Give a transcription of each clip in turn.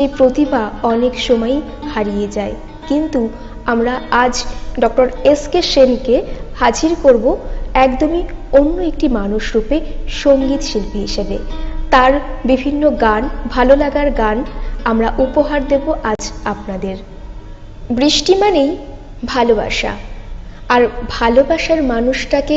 এই প্রতিভা অনেক সময় হারিয়ে যায়, কিন্তু আমরা আজ ডক্টর এস.কে. সেনকে হাজির করব একদমই অন্য একটি মানুষ রূপে, সঙ্গীত শিল্পী হিসেবে। তার বিভিন্ন গান, ভালো লাগার গান আমরা উপহার দেব আজ আপনাদের। বৃষ্টি মানেই ভালোবাসা, আর ভালোবাসার মানুষটাকে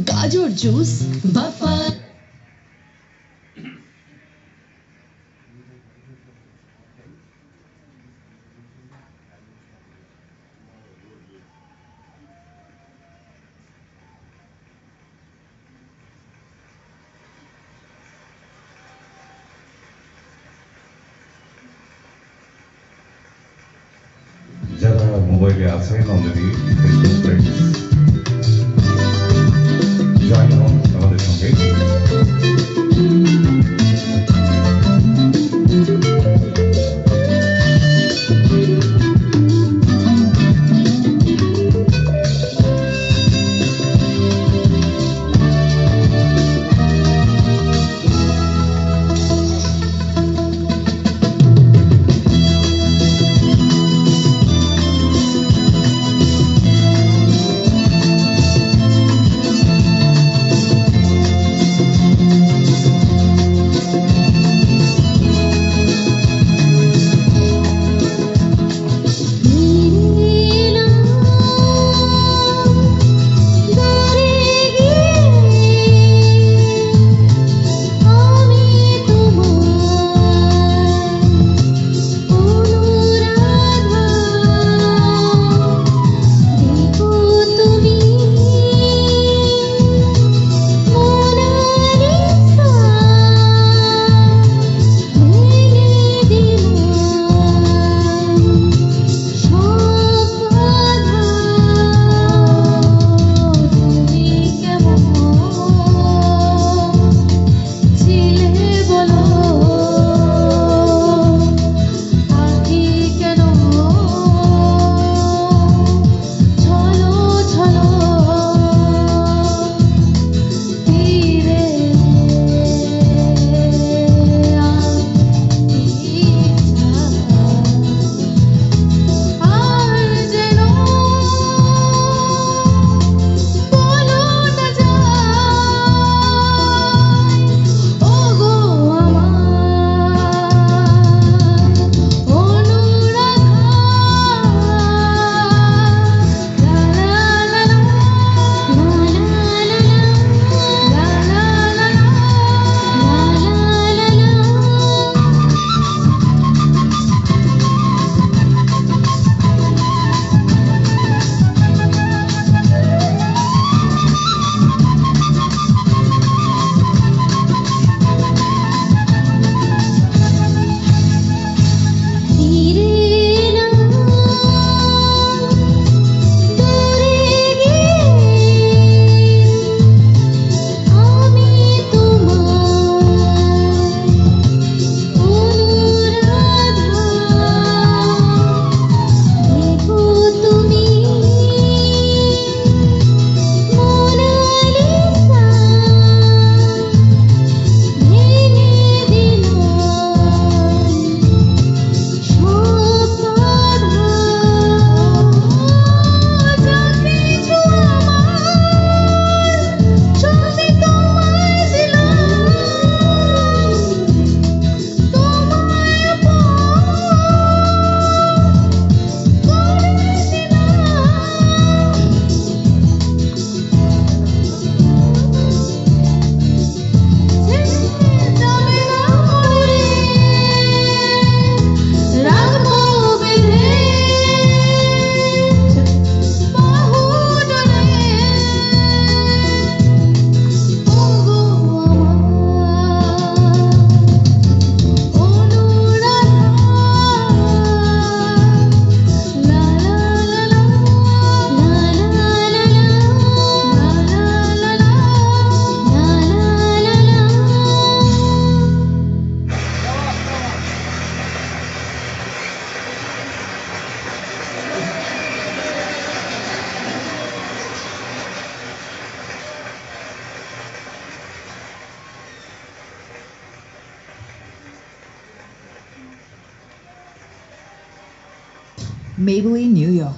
গাজর জুস বা যারা মোবাইলে আছেন অলরেডি ফেসবুক পেজ জয়েন হন আমাদের সঙ্গে। Maybelline, New York.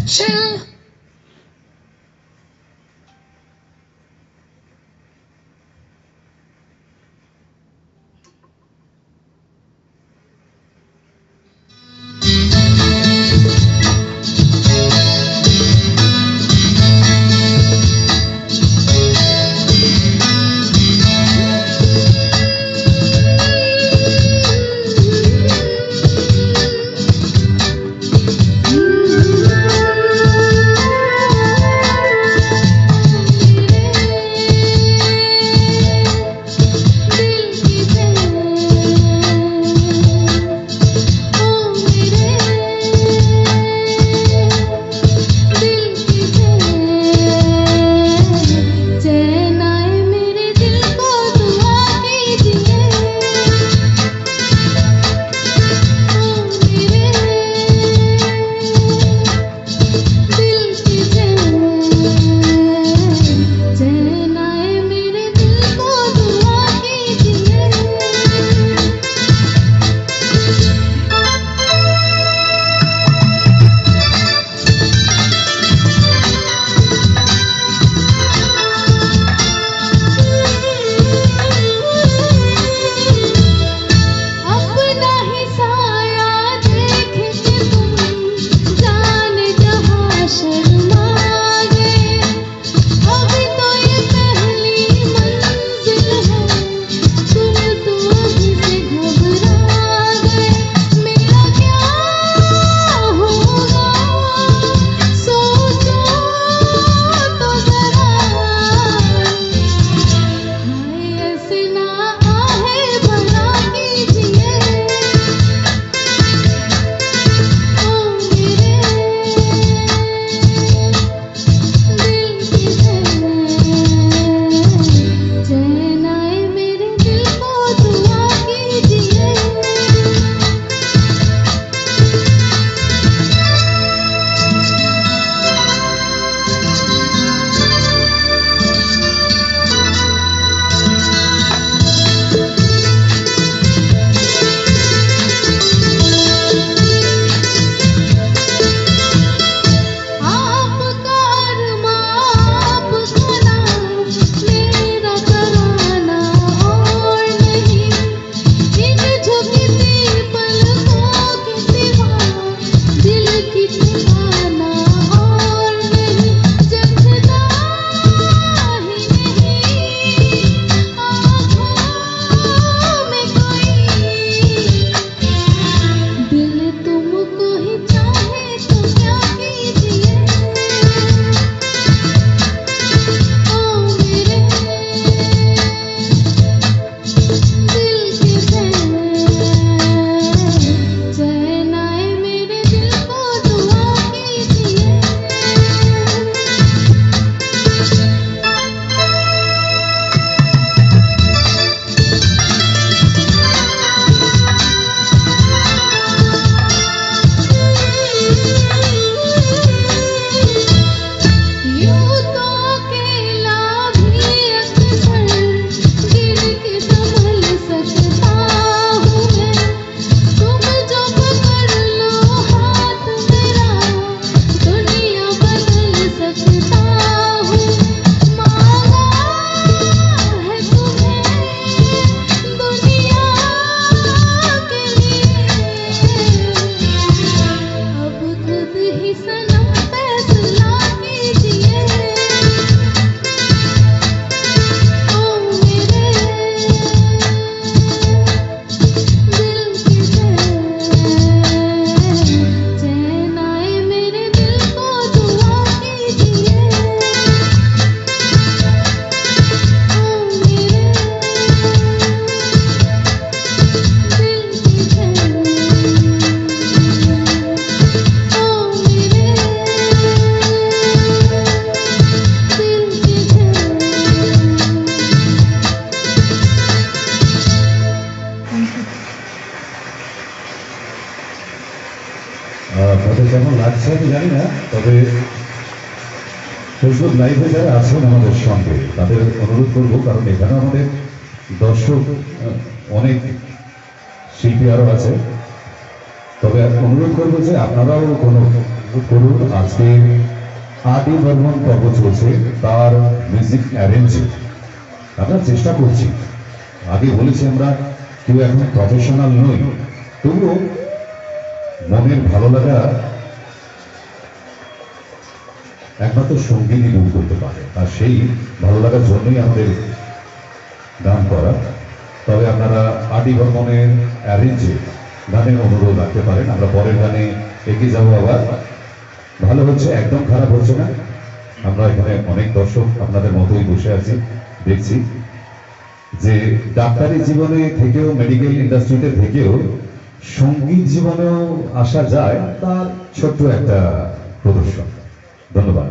Chill. তাদের কেমন লাগছে আমি জানি না, তবে ফেসবুক লাইভে যারা আছেন আমাদের সঙ্গে তাদের অনুরোধ করবো, কারণ এখানে আমাদের দর্শক অনেক শিল্পী আরও আছে, তবে অনুরোধ করবো যে আপনারাও কোনো করুন। আজকে আদি বর্মন পর্ব চলছে, তার মিউজিক অ্যারেঞ্জে আমরা চেষ্টা করছি। আগে বলেছি আমরা কেউ এখন প্রফেশনাল নই, তবুও মনের ভালো লাগা একমাত্র সঙ্গীতই দূর করতে পারে, আর সেই ভালো লাগার জন্যই আমাদের গান করা। তবে আপনারা আদি বর্মনের অ্যারেঞ্জে গানের অনুরোধ রাখতে পারেন। আমরা পরের গানে এগিয়ে যাবো। আবার ভালো হচ্ছে, একদম খারাপ হচ্ছে না। আমরা এখানে অনেক দর্শক আপনাদের মতোই বসে আছি, দেখছি যে ডাক্তারি জীবনে থেকেও, মেডিকেল ইন্ডাস্ট্রিতে থেকেও সঙ্গীত জীবনেও আসা যায়, তার ছোট্ট একটা প্রদর্শন। ধন্যবাদ।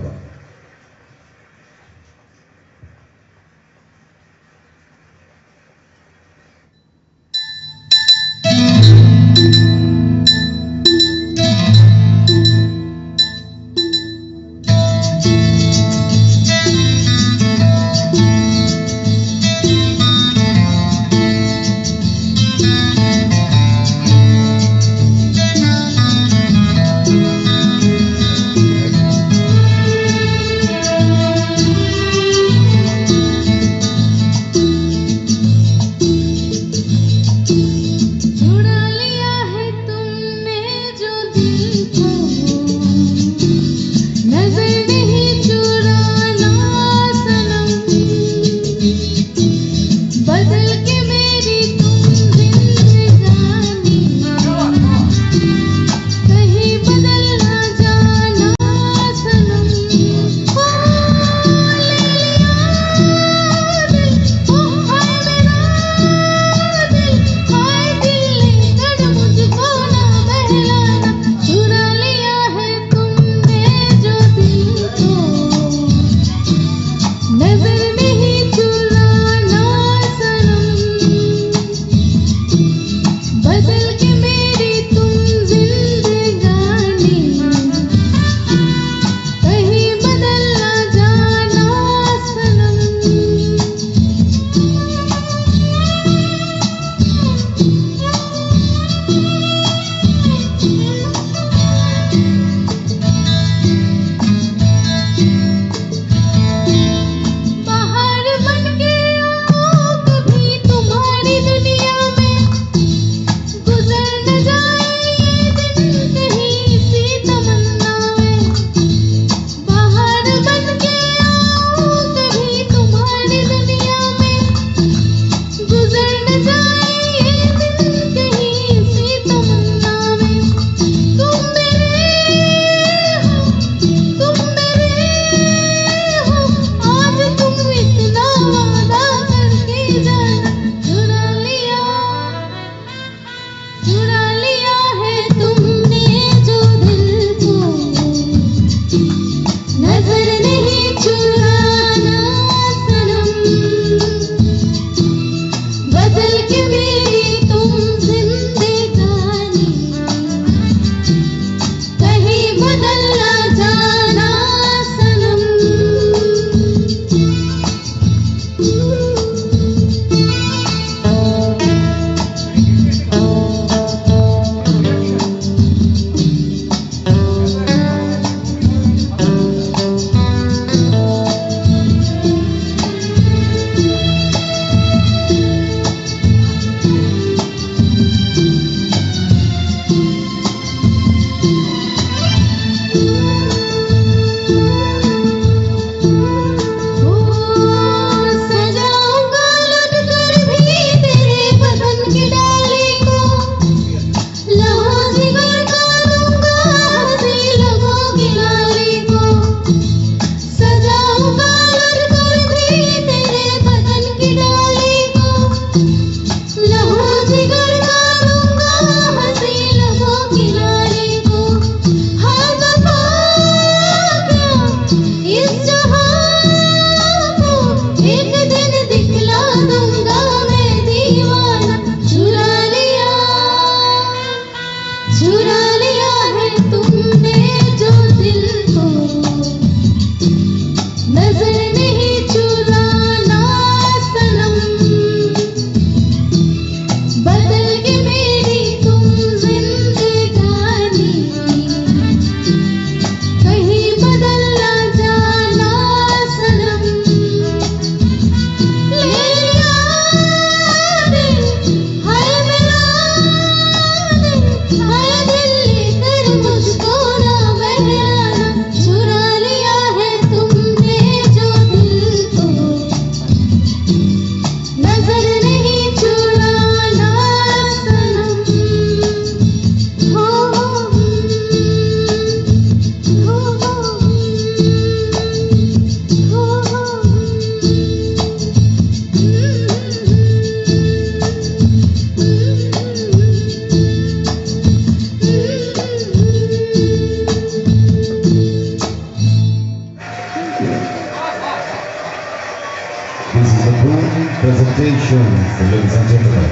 ladies and gentlemen,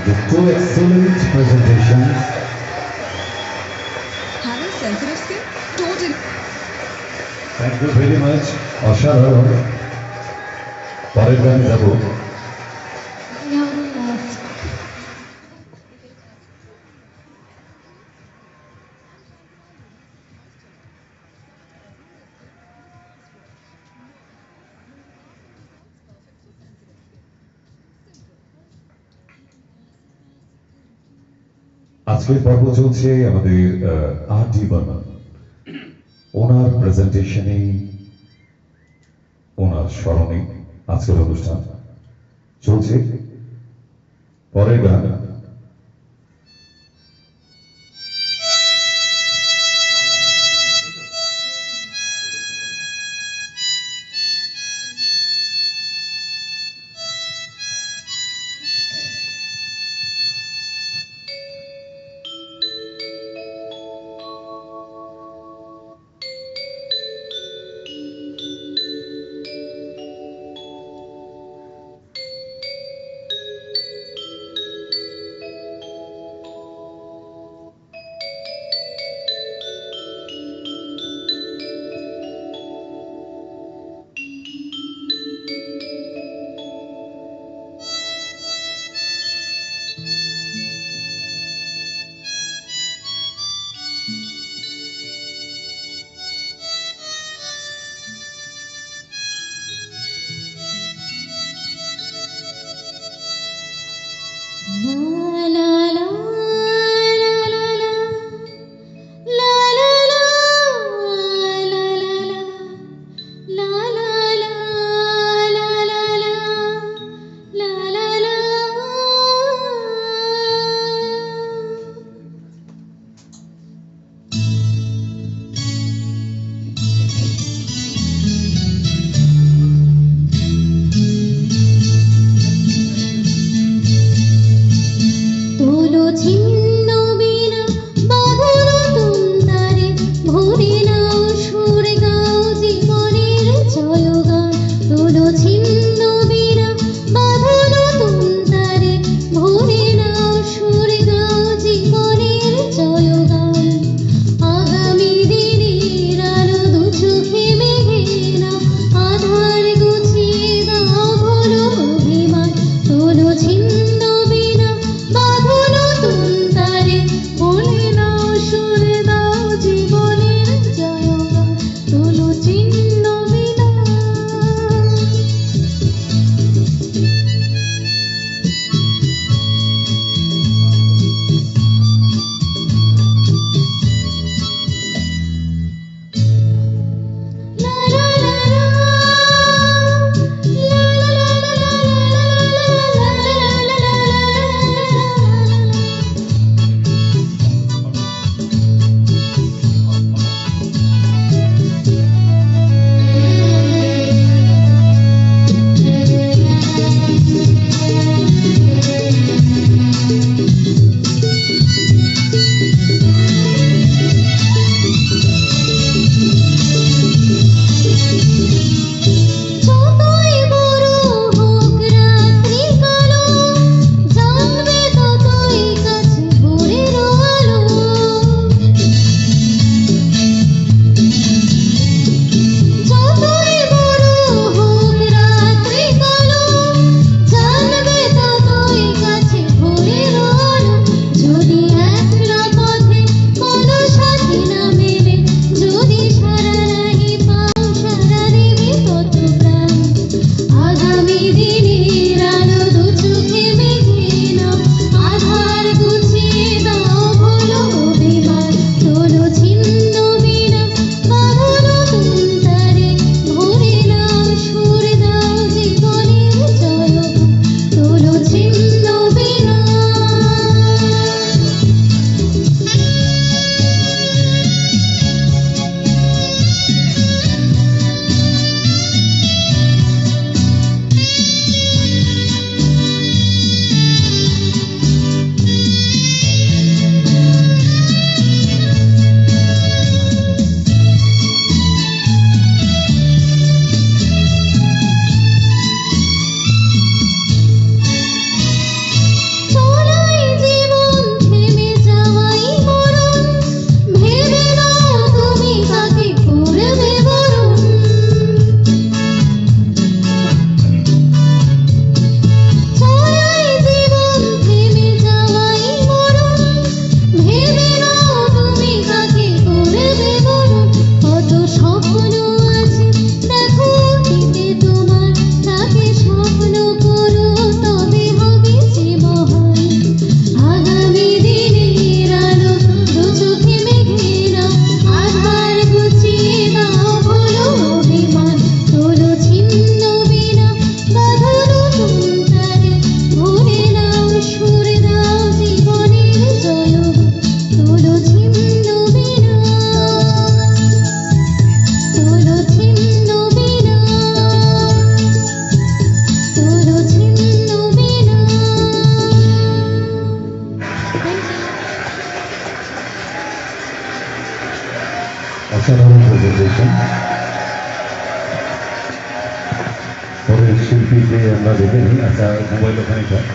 the two excellent presentations. Having sensitive skin? Totally. Thank you very much. অসাধারণ। পরের গানে যাব। আজকের পর্ব চলছে আমাদের আর.ডি. বর্মন। ওনার প্রেজেন্টেশনে, ওনার স্মরণে আজকের অনুষ্ঠান চলছে। পরের গান অসাধারণ প্রেজেন্টেশন। পরের শিল্পীকে আমরা দেখে নিই। আচ্ছা, মোবাইল ওখানে থাক।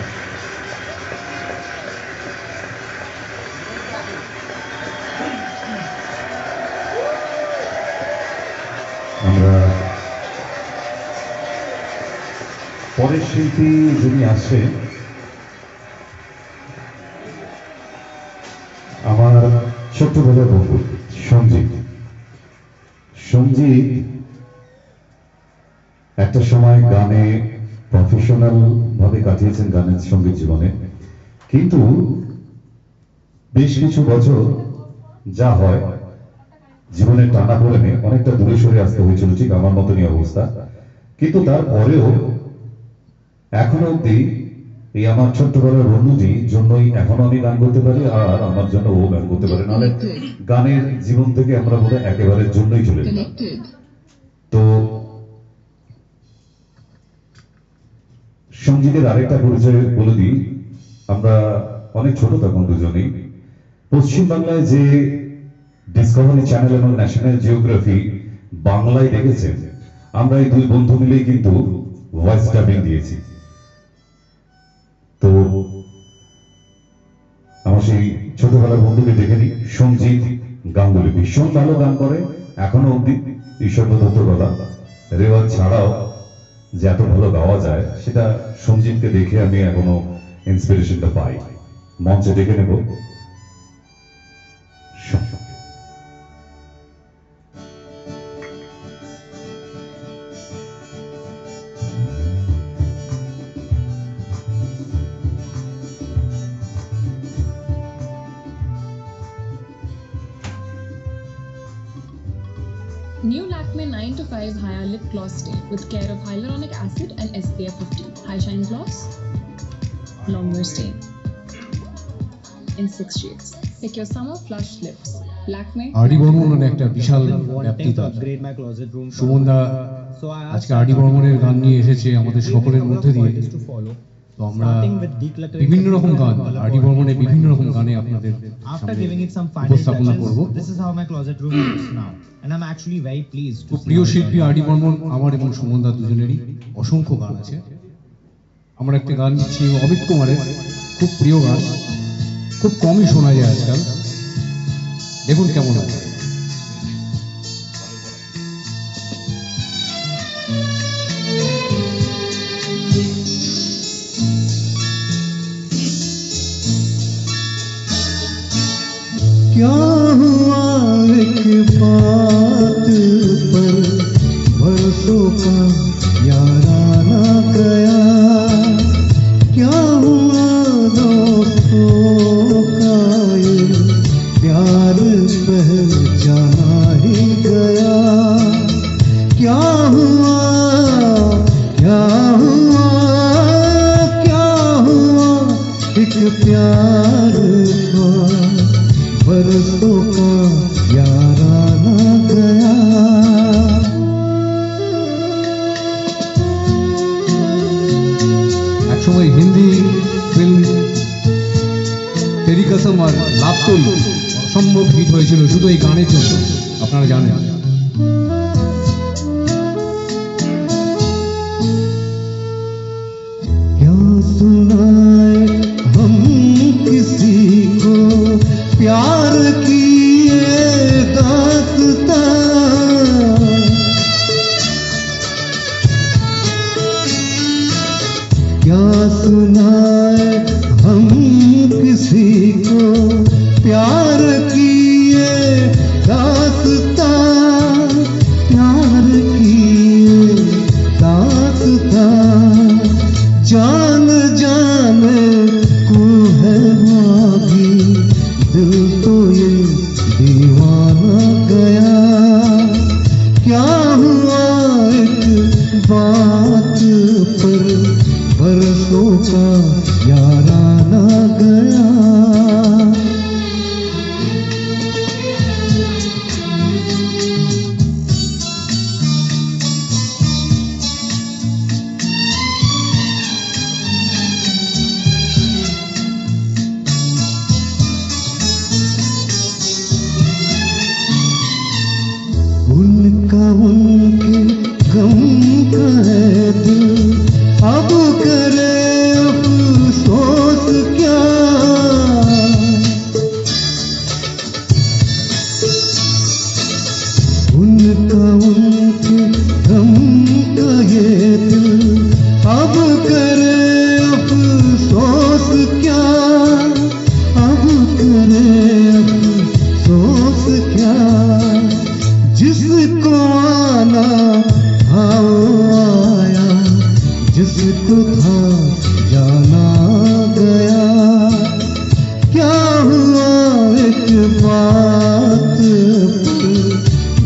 আমরা পরের শিল্পী যিনি আসছে, আমার ছোট্টবেলার বন্ধু সঞ্জিত। সঞ্জিত একটা সময় গানে প্রফেশনাল ভাবে কাটিয়েছেন গানের সঙ্গীত জীবনে, কিন্তু বেশ কিছু বছর যা হয় জীবনের টানা পড়েনে অনেকটা দূরে সরে আসতে হয়েছিল, ঠিক আমার মতনই অবস্থা। কিন্তু তারপরেও এখনো অব্দি এই আমার ছোট্টবেলার বন্ধুটির জন্যই এখনো আমি গান করতে পারি, আর আমার জন্য ও গান করতে পারে। নাহলে গানের জীবন থেকে আমরা বোধহয় একেবারে জন্যই চলে যেতাম। তো সঞ্জিতের আরেকটা পরিচয় বলে দিই। আমরা অনেক ছোট তখন দুজনেই পশ্চিমবাংলায় যে ডিসকভারি চ্যানেল এবং ন্যাশনাল জিওগ্রাফি বাংলায় দেখেছেন, আমরা এই দুই বন্ধু মিলেই কিন্তু ভয়েস ডাবিং দিয়েছি। তো আমার সেই ছোটবেলার বন্ধুকে দেখে নিই, সঞ্জিত গাঙ্গুলি। ভীষণ ভালো গান করে এখনো অব্দি, ঈশ্বর দত্ত গলা। রেওয়াজ ছাড়াও যে এত ভালো গাওয়া যায়, সেটা সঞ্জিতকে দেখে আমি এখনো ইন্সপিরেশনটা পাই। মঞ্চে ডেকে নেব। New Lakme 9 to 5 Higher Lip Gloss Stain with care of hyaluronic acid and SPF 50. High Shine Gloss. Longer Stain. In 6 shades. Pick your summer flush lips. Lakme. RD বর্মনের একটা বিশাল ব্যাপ্তিতা। সুমনদা আজকে আরডি বর্মনের গান নিয়ে এসেছে আমাদের সকলের মধ্যে দিয়ে। তো আমরা বিভিন্ন রকম গান, আরডি বর্মনের বিভিন্ন রকম গানে আপনাদের উপস্থাপনা করব। খুব প্রিয় শিল্পী আরডি বর্মন আমার এবং সুমনদা দুজনেরই। অসংখ্য গান আছে। আমরা একটা গান নিচ্ছি অমিত কুমারের, খুব প্রিয় গান, খুব কমই শোনা যায় আজকাল। দেখুন কেমন হয়। क्या हुआ एक बात पर बरसों का याराना गया, क्या हुआ दोस्तों का ये प्यार पहचाना ही गया, क्या हुआ क्या हुआ क्या हुआ एक प्यार का बरसों का याराना गया। একসময় হিন্দি ফিল্ম তেরি কসম আর লাভ স্টোরি অসম্ভব হিট হয়েছিল শুধু এই গানের জন্য, আপনারা জানেন। क्या सुनाए हम किसी को प्यार की ये दास्तां, क्या सुनाए हम किसी को प्यार की ये दास्तां, प्यार की ये दास्तां जान जाने को है भागी, दिल तो ये दीवाना गया, क्या हुआ एक बात पर बरसों का याराना गया। दिल अब करे अफसोस क्या। उनका उनके गम का ये दिल अब करे अफसोस क्या, अब करे अफसोस क्या। जिसको आना आया, जिसको था जाना गया। क्या हुआ एक बात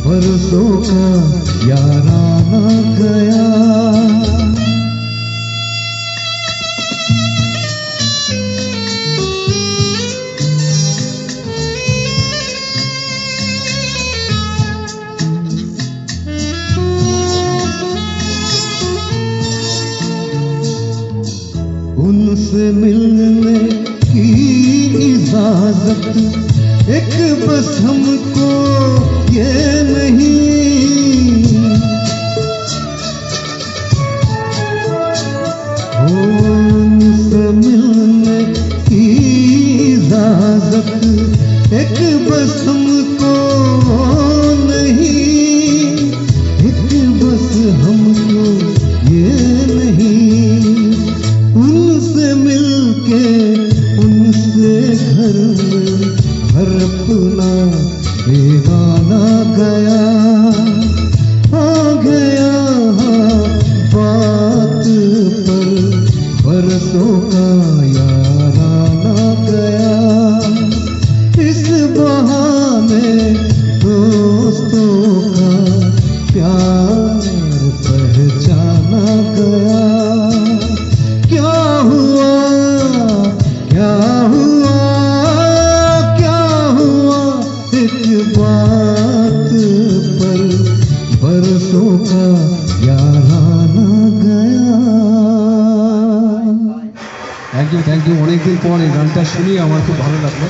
बरसों का याराना गया। उनसे मिलने की इजाजत एक बस हमको ये नहीं। उनसे मिलने की इजाजत एक बस हमको नहीं, एक बस हमको ये नहीं। उनसे मिलके उनसे घर में घर अपना बेगाना गया। आ गया बात पर बरसों का याराना गया। इस बहाने दोस्तों का प्यार पहचाना गया। क्या हुआ क्या हुआ क्या हुआ एक बात पर बरसों का याराना गया। থ্যাংক ইউ অনেকদিন পর এই গানটা শুনি আমার খুব ভালো লাগলো।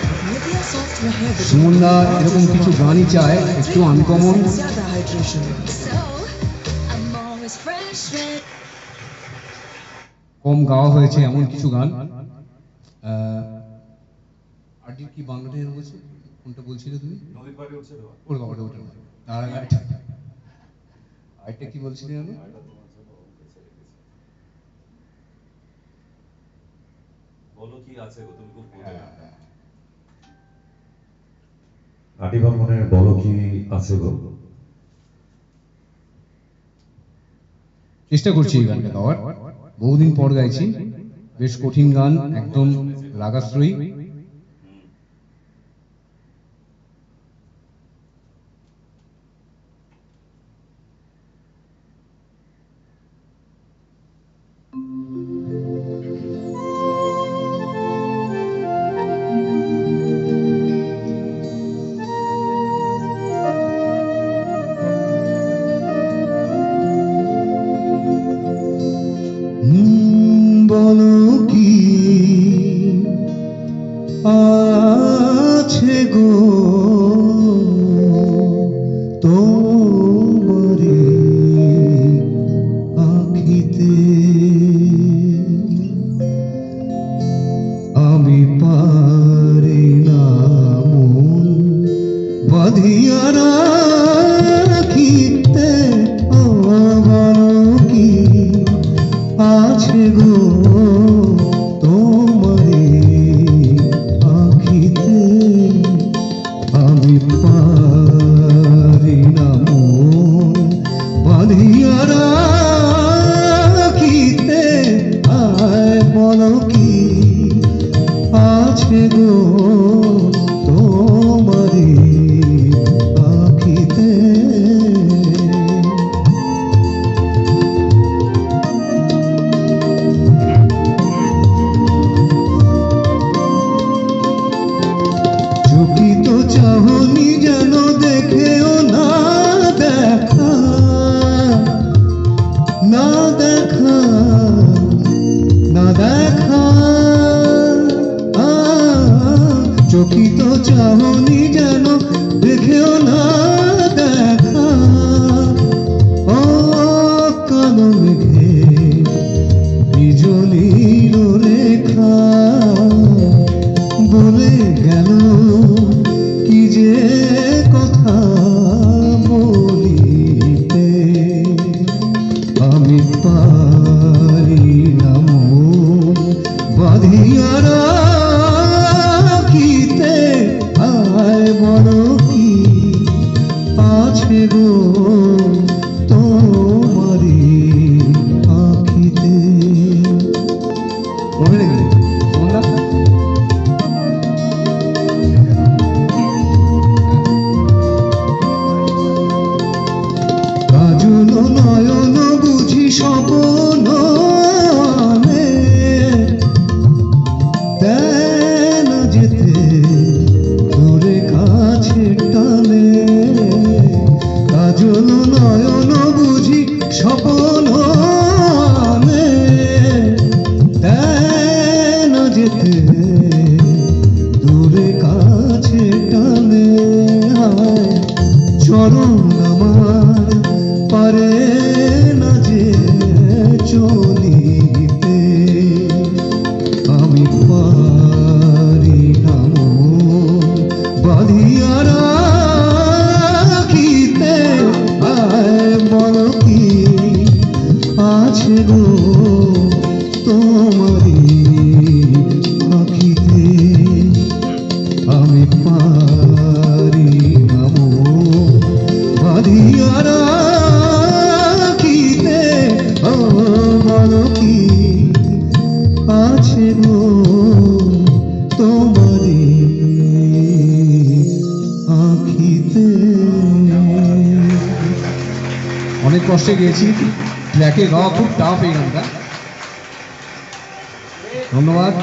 সুমনদা এরকম কিছু গানই চায়, একটু আনকমন। কম গাওয়া হয়েছে এমন কিছু গান। আরটি কি বাংলাটা বলছে, কোনটা বলছিলে তুমি? ওর বাবাটা ওটা আর আরেকটা কি বলছিলে আমি? বলো কি আছে গো, তুমি খুব আটি বর্মনের বলো কি আছে গো। চেষ্টা করছি এই গানটা গাওয়ার, বহুদিন পর গাইছি। বেশ কঠিন গান, একদম রাগাশ্রয়ী। বলো কি আছে গো তোমারি আখিতে। আমি পারি না মন বাঁধিয়া রাখিতে। বলো কি আছে গো তোমারি আখিতে। আমি পারি না মন বাঁধিয়া রাখিতে। আয় বলো কি আছে গো তোমারি আখিতে। চকিত চাহনি যেন দেখেও না দেখা, না দেখা, না দেখা। চকিত চাহনি যেন দেখেও না দেখা। ও কালো মেঘে বাঁধিয়া রাখিতে আয় বড় কি আছে গো তোমারি আখিতে। মনে রেখে সুমনদা কাজল নয়ন বুঝি স্বপ্ন আনে, দেয় না যেতে দূরে কাছে টানে। কাজল নয়ন বুঝি স্বপ্ন আনে, দেয় না যেতে দূরে কাছে টানে। হায় চরণ আমার পারে না যে চলিতে, আমি পারি না মন বাঁধিয়া রাখিতে আয় বল কি আছে গো তোমারি আখিতে। আমি পারি না মন বাঁধিয়া রাখিতে বল কি আছে গো তোমারি আখিতে। অনেক কষ্টে গিয়েছি, ট্র্যাকে গাওয়া খুব টাফ এই গানটা। ধন্যবাদ।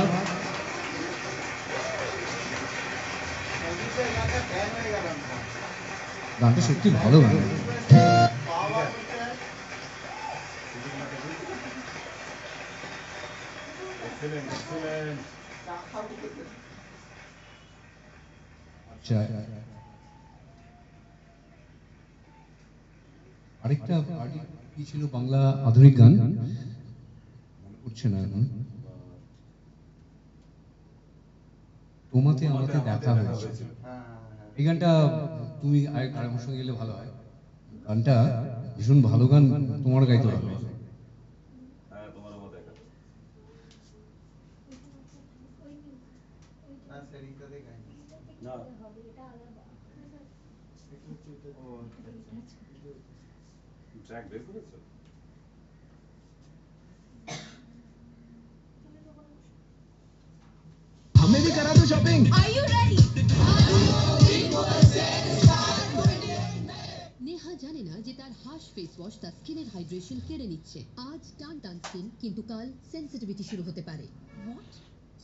গানটা সত্যি ভালো গান। আচ্ছা, আরেকটা কি ছিল বাংলা আধুনিক গান, মনে পড়ছে না এখন। তোমাতে আমাতে দেখা হয়েছে, এই গানটা তুমি আমার সঙ্গে গেলে ভালো হয়। গানটা ভীষণ ভালো গান, তোমার গাইতে হবে। हमें भी करा दो शॉपिंग। নেহা জানে না যে তার হার্শ ফেস ওয়াশ তার স্কিনের হাইড্রেশন কেড়ে নিচ্ছে। আজ টান টান স্কিন, কিন্তু কাল সেন্সিটিভিটি শুরু হতে পারে।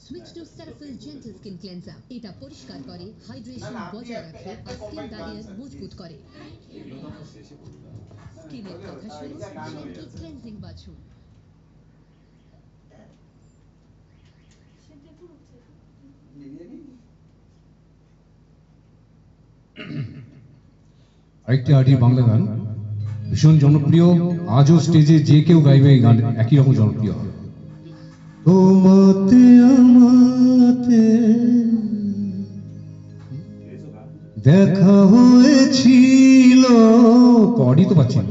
Switch to Cetaphil gentle skin cleanser. এটা পরিষ্কার করে, হাইড্রেশন বজায় রাখে আর স্কিন ব্যারিয়ার মজবুত করে। স্কিনের কথা শুনে জেন্টল ক্লেন্সিং বাছুন। আরেকটি আর্টির বাংলা গান, ভীষণ জনপ্রিয়, আজও স্টেজে যে কেউ গাইবে এই গান একই রকম জনপ্রিয় হবে। তোমাতে আমাতে দেখা হয়েছিল, কর্ডই তো পাচ্ছি না।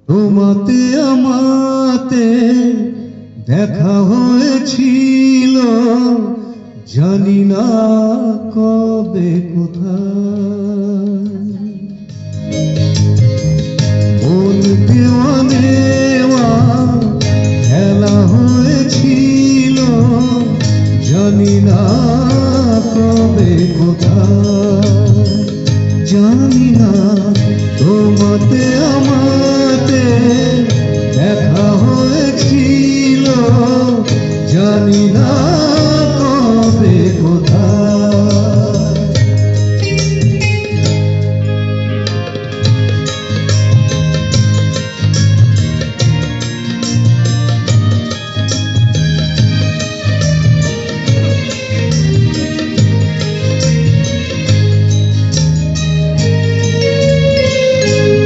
তোমাতে আমাতে দেখা হয়েছিল, জানি না কবে কোথায়। মন দেওয়া নেওয়া খেলা হয়েছিল, জানি না কবে কোথায়। জানি না তোমাতে আমাতে দেখা হয়েছিল, জানি না কবে কোথায়।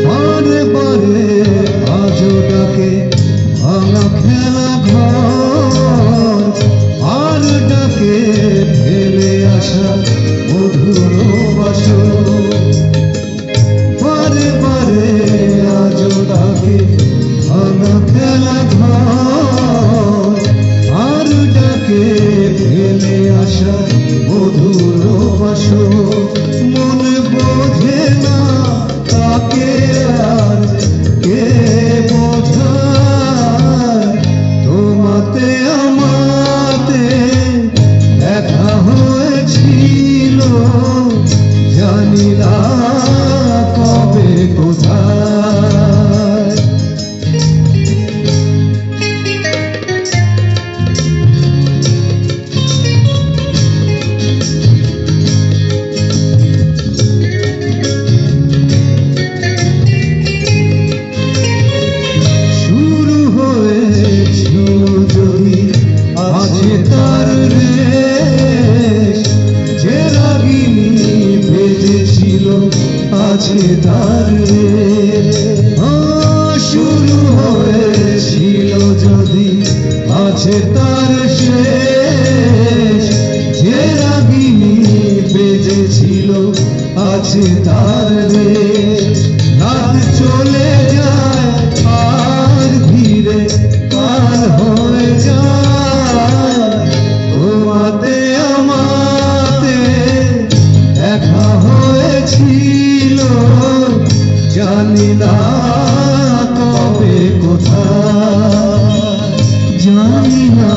বারে বারে আজও ডাকে ভাঙা খেলা ঘর, আসো মন বোঝে না তাকে আর কে বোঝায় তোমাতে আমাতে দেখা হয়েছিল জানি না কবে কোথায় শুরু হয়েছিল যদি আছে তার রেশ যে রাগিনী বেজেছিল আছে তার রেশ শুরু হয়েছিল যদি আছে তার শেষ যে রাগিনী বেজেছিল আছে তার রেশ রাত চলে যায় আর ধীরে কাল হয়ে যায় তোমাতে আমাতে দেখা হয়েছিল জানি না কবে কোথায় জানি না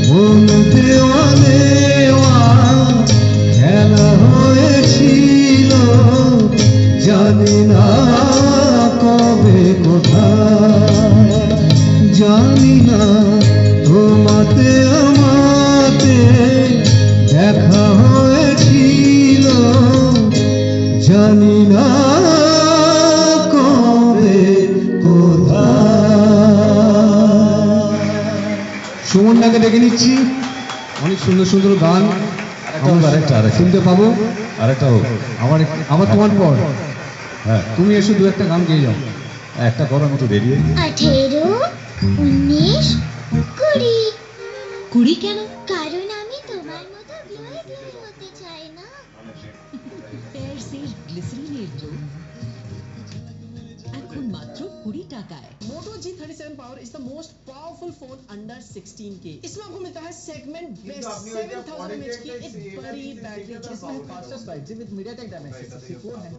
মন দেওয়া নেওয়া খেলা হয়েছিল জানি না কবে কোথায় জানি না তোমাতে আমাতে দেখা হয়েছিল জানি না কবে কোথায়। সুমনদাকে ডেকে নিচ্ছি, অনেক সুন্দর সুন্দর গান আরেকটা শুনতে পাবো। আরেকটা হোক। আবার তোমার পর হ্যাঁ, তুমি এসে দু একটা গান গেয়ে যাও। একটা করার মতো দেরি 18, 19, 20 কুড়ি কেন? কারণ আমি তোমার মতো গ্লোয় গ্লোয় হতে চাই না। পেয়ারসের গ্লিসারিনের গ্লো এখন মাত্র 20 টাকায়। Moto G37 Power is the most powerful phone under 16K. इसमें आपको मिलता है सेगमेंट बेस्ट 7000 mAh की एक बड़ी बैटरी जिसमें fastest 5G with MediaTek Dimensity 64 है।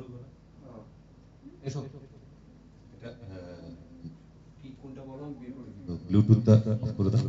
ব্লুটুথটা অফ করে দাও।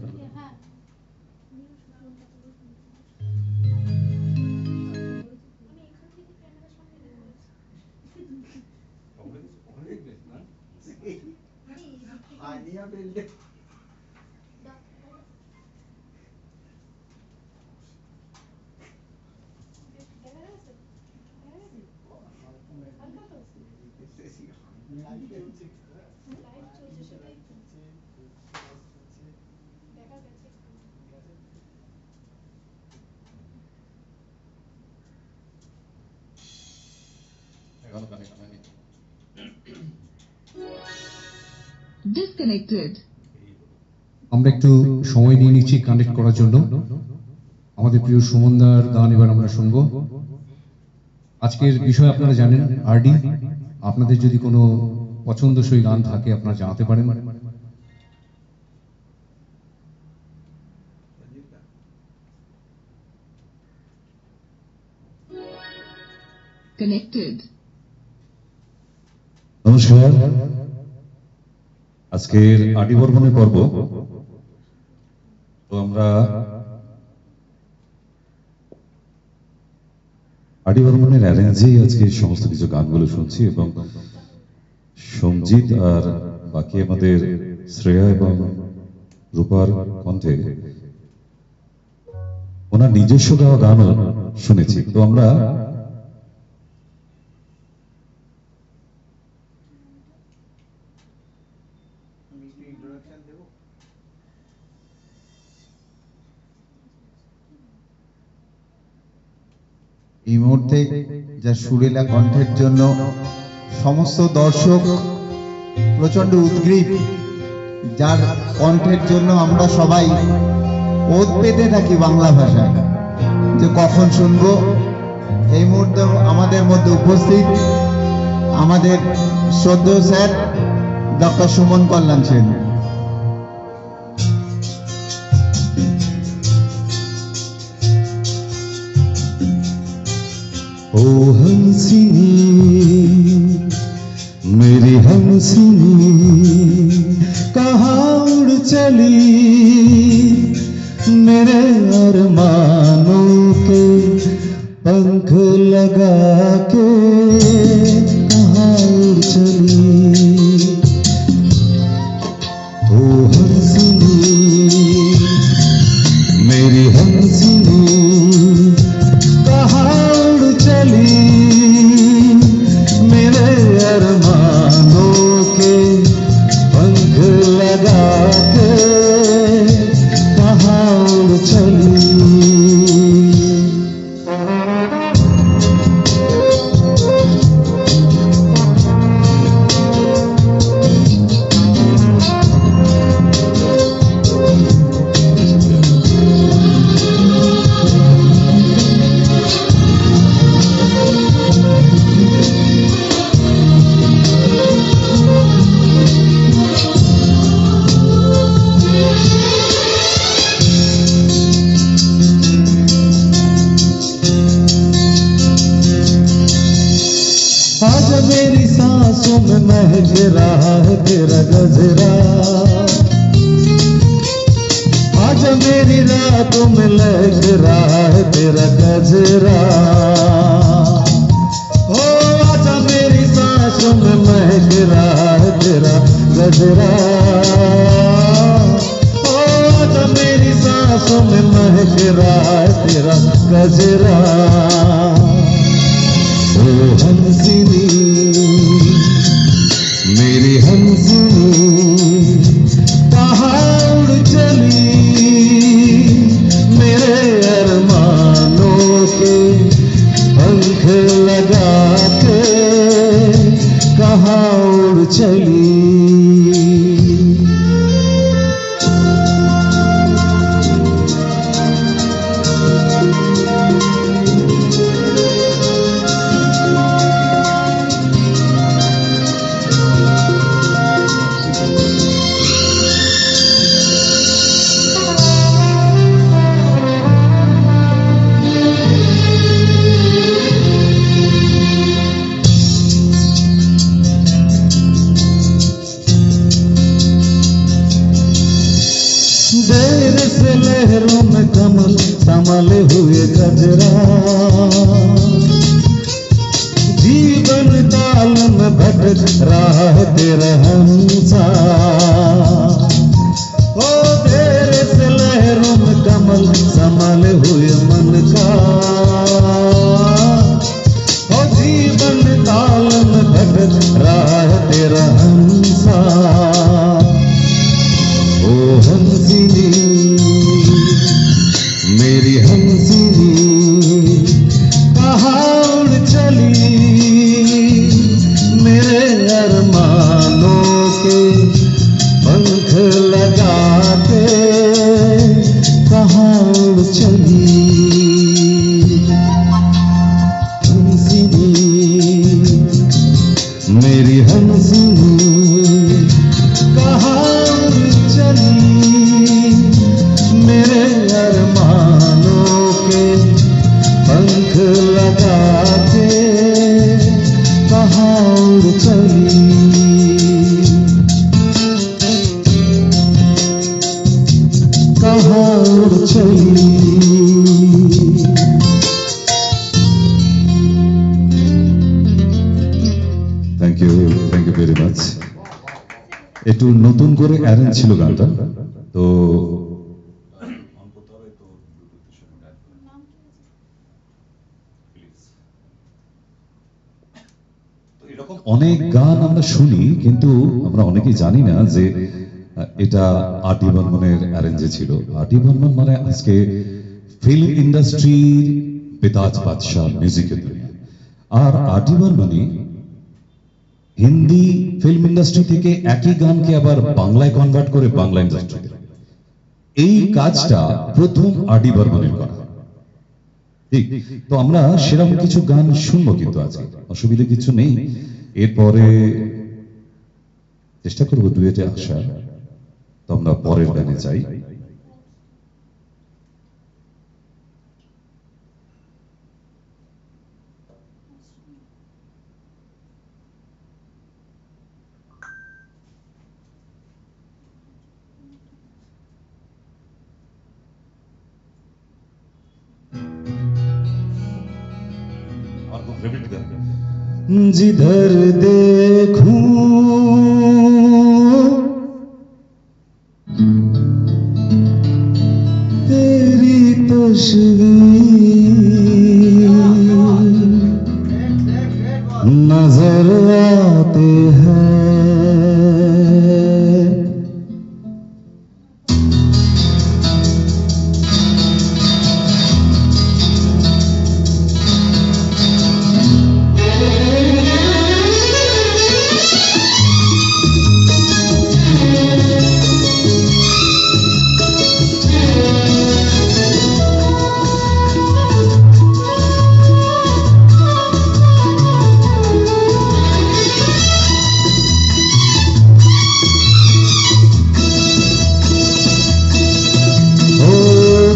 Disconnected. আমরা একটু সময় নিয়ে নিচ্ছি কানেক্ট করার জন্য। আমাদের প্রিয় সুমনদার গান এবার আমরা শুনবো। আজকের বিষয় আপনারা জানেন আরডি। আপনাদের যদি কোনো পছন্দসই গান থাকে আপনারা জানাতে পারেন। Connected. নমস্কার, আজকের আটি বর্মনের পর্ব। তো আমরা আটি বর্মনের অ্যারেঞ্জেই আজকে সমস্ত কিছু গানগুলো শুনছি এবং সঞ্জিত আর বাকি আমাদের শ্রেয়া এবং রূপার কণ্ঠে ওনার নিজস্ব গাওয়া গানও শুনেছি। তো আমরা এই মুহূর্তে যা সুরেলা কণ্ঠের জন্য সমস্ত দর্শক প্রচন্ড উদ্গ্রীব, যার কণ্ঠের জন্য আমরা সবাই ওত পেতে থাকি বাংলা ভাষায় যে কখন শুনবো। এই মুহূর্তে আমাদের মধ্যে উপস্থিত আমাদের শ্রদ্ধেয় স্যার ডক্টর সুমন কল্যাণ সেন। ओ हंसिनी मेरी हंसिनी कहाँ उड़ चली मेरे अरमानों के पंख लगा के कहाँ उड़ चली ओ हंसिनी मेरी हंसिनी कहाँ उड़ चली मेरे अरमानों के पंख लगा के कहाँ उड़ चली आज मेरी सांसों में महक रहा है तेरा गजरा आज मेरी रातों में लग रहा है तेरा गजरा ओ आज मेरी सांसों में महक रहा है तेरा गजरा ओ आज मेरी सांसों में महक रहा है तेरा गजरा ओ हंसिनी मेरी हंसिनी कहाँ उड़ चली मेरे अरमानों के पंख लगा के कहाँ उड़ चली देर से लहरों में कमल संभले हुए गजरा जीवन ताल में भटक रहा है तेरा हंसा ओ देर से लहरों में कमल संभले हुए मन का ओ जीवन ताल में भटक रहा है तेरा हंसा ओ हंसिनी मेरी हंसिनी कहाँ उड़ चली मेरे अरमानों के पंख लगा के कहाँ उड़ चली हंसिनी मेरी हंसिनी कहाँ मेरे अरमानों के पंख लगा के कहाँ उड़ चली कहाँ उड़ चली थैंक यू वेरी मच একটু নতুন করে অ্যারেঞ্জ ছিল গানটা তো অনেক গান আমরা শুনি কিন্তু আমরা অনেকেই জানি না যে এটা আর.ডি. বর্মনের অ্যারেঞ্জে ছিল। আর.ডি. বর্মন মানে আজকে ফিল্ম ইন্ডাস্ট্রির বেতাজ বাদশাহ মিউজিকের দুনিয়া। আর আর.ডি. বর্মনই হিন্দি ফিল্ম ইন্ডাস্ট্রি থেকে একই গানকে আবার বাংলায় কনভার্ট করে বাংলা ইন্ডাস্ট্রিতে, এই কাজটা প্রথম আর.ডি. বর্মনের করা। ঠিক, তো আমরা সেরকম কিছু গান শুনবো কিন্তু আজকে, অসুবিধা কিছু নেই। এরপরে চেষ্টা করবো ডুয়েটে আসার, তো আমরা পরের গানে যাই। খুব ফেভারিট গান। जिधर देखूं तेरी तस्वीर नजर आते हैं।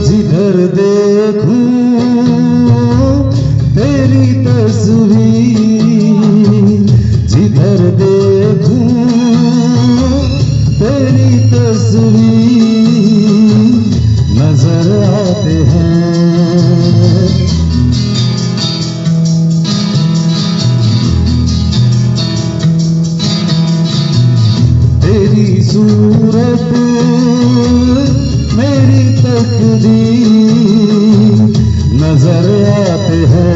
जिधर देखूं तेरी तस्वीर, जिधर देखूं तेरी तस्वीर नजर आते हैं। तेरी सूरत मेरी तकदीर नजर आते हैं।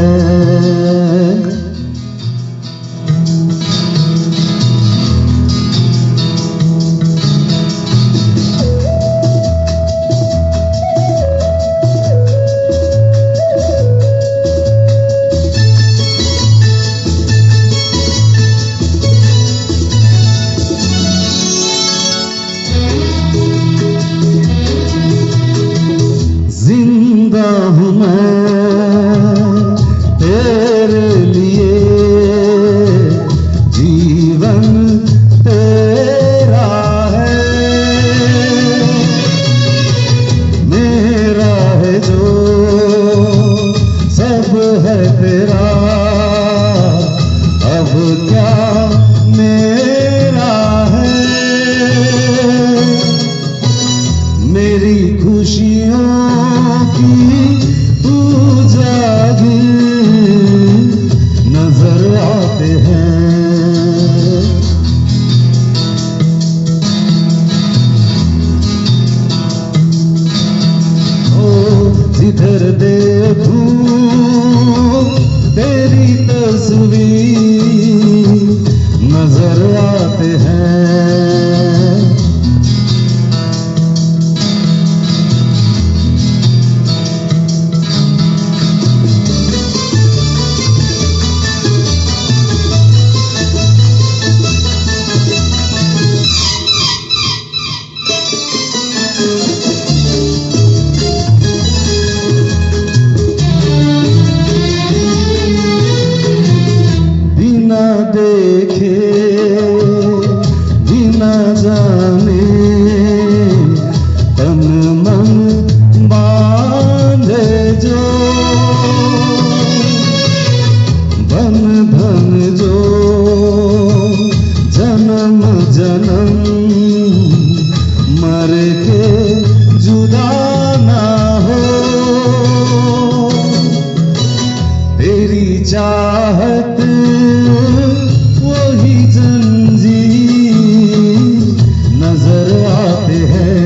जिंदा हूँ मैं तेरे लिए, जीवन तेरा है, मेरा है जो सब है तेरा, अब क्या मेरा है। मेरी खुशियों की तू जागीर नजर आते हैं। ओ जिधर देखूं तेरी तस्वीर नजर आते हैं। बिना देखे बिना जाने तन मन बांधे जो बंधन जो जन्म जन्म मर के जुदा ना हो। तेरी चाहत वही जंजीर नजर आते हैं।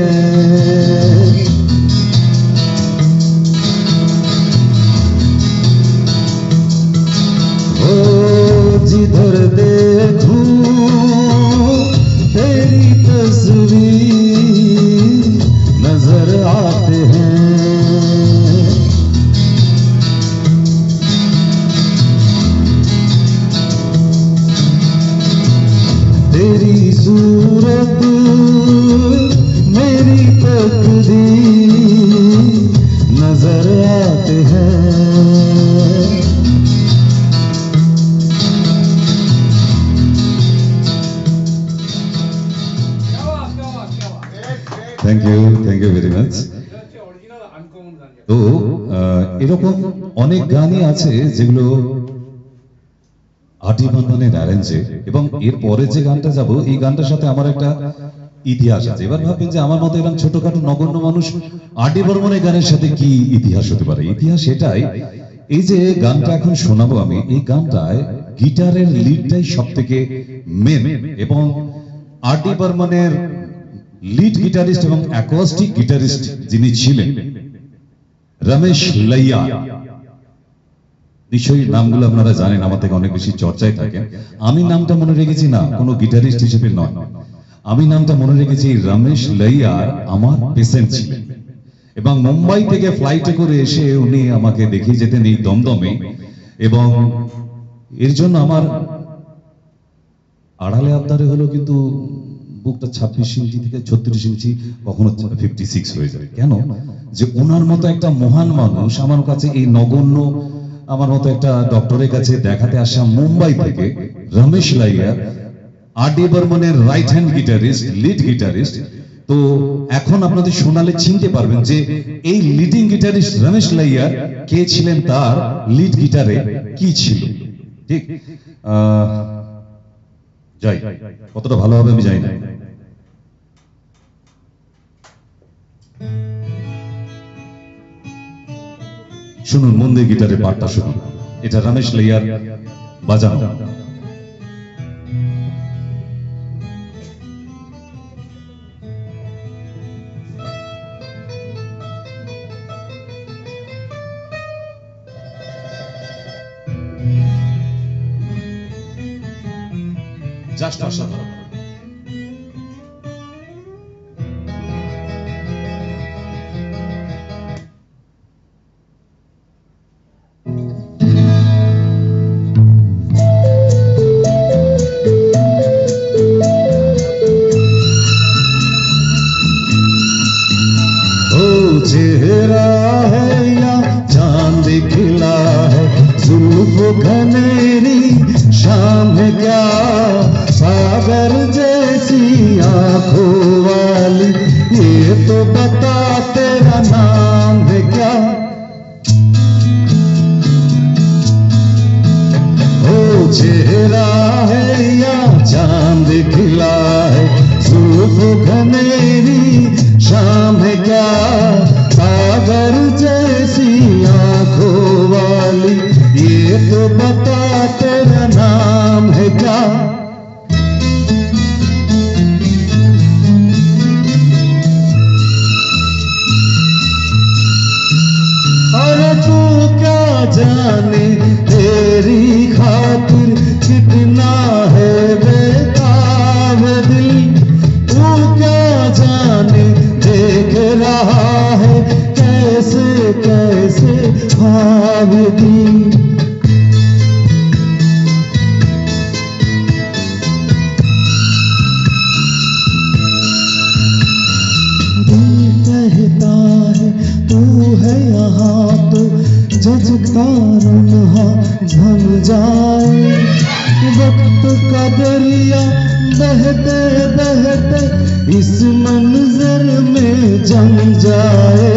ओ जिधर देखूं तेरी तस्वीर नजर आते हैं। तेरी सूरत मेरी तकदीर नजर आते हैं। Thank you very much. তো এরকম অনেক গানই আছে যেগুলো আটি বর্মনের অ্যারেঞ্জে, এবং এর পরে যে গানটা যাব এই গানটার সাথে আমার একটা ইতিহাস আছে। এবার ভাববেন যে আমার মতো এরকম ছোটখাটো নগণ্য মানুষ আটি বর্মনের গানের সাথে কি ইতিহাস হতে পারে। ইতিহাস এটাই, এই যে গানটা এখন শোনাবো আমি, এই গানটায় গিটারের লিডটাই সব থেকে মেন, এবং আর.ডি. বর্মনের লিড গিটারিস্ট এবং অ্যাকোস্টিক গিটারিস্ট যিনি ছিলেন রমেশ লাইয়া, নিশ্চয়ই নামগুলো আপনারা জানেন, আমার থেকে অনেক বেশি চর্চায় থাকেন। আমি নামটা মনে রেখেছি না কোনো গিটারিস্ট হিসেবে নয়, আমি নামটা মনে রেখেছি রমেশ লাইয়ার আমার পেশেন্ট ছিলেন, এবং মুম্বাই থেকে ফ্লাইটে করে এসে উনি আমাকে দেখিয়ে যেতেন এই দমদমে, এবং এর জন্য আমার আড়ালে আবদারে হলো কিন্তু বুকটা 26 ইঞ্চি থেকে 36 ইঞ্চি, কখনো 56 হয়ে যায়। কেন? যে ওনার মতো একটা মহান মানুষ আমার কাছে এই নগণ্য, আমার মতো একটা ডক্টরের কাছে দেখাতে আসা মুম্বাই থেকে রমেশ লাইয়া, আর.ডি. বর্মনের right hand guitarist, lead guitarist. তো এখন আপনাদের শোনালে চিনতে পারবেন যে এই লিডিং গিটারিস্ট রমেশ লাইয়া কে ছিলেন, তার লিড গিটারে কি ছিল। ঠিক যাই, কতটা ভালো হবে আমি জানি না। শুনুন মন দিয়ে গিটারের পার্টটা শুনুন, এটা রমেশ লাইয়ার বাজানো। জাস্ট অসাধারণ। चेहरा है या चांद खिला है, जुल्फ घनेरी शाम है क्या, सागर जैसी आंखों वाली, ये तो बता तेरा नाम है क्या। ओ चेहरा है या चांद खिला है, जुल्फ घनेरी शाम है क्या, सागर जैसी आंखों वाली, ये तो बता तेरा नाम है क्या। अरे तू क्या जाने तेरी खातिर कितना है बेताब दिल, तू क्या जाने देख रहा है कैसे कैसे ख्वाब दी। दिल कहता है तू है यहाँ तो जजता रहा झम जाए, वक्त का दरिया बहते बहते इस मंजर में जम जाए।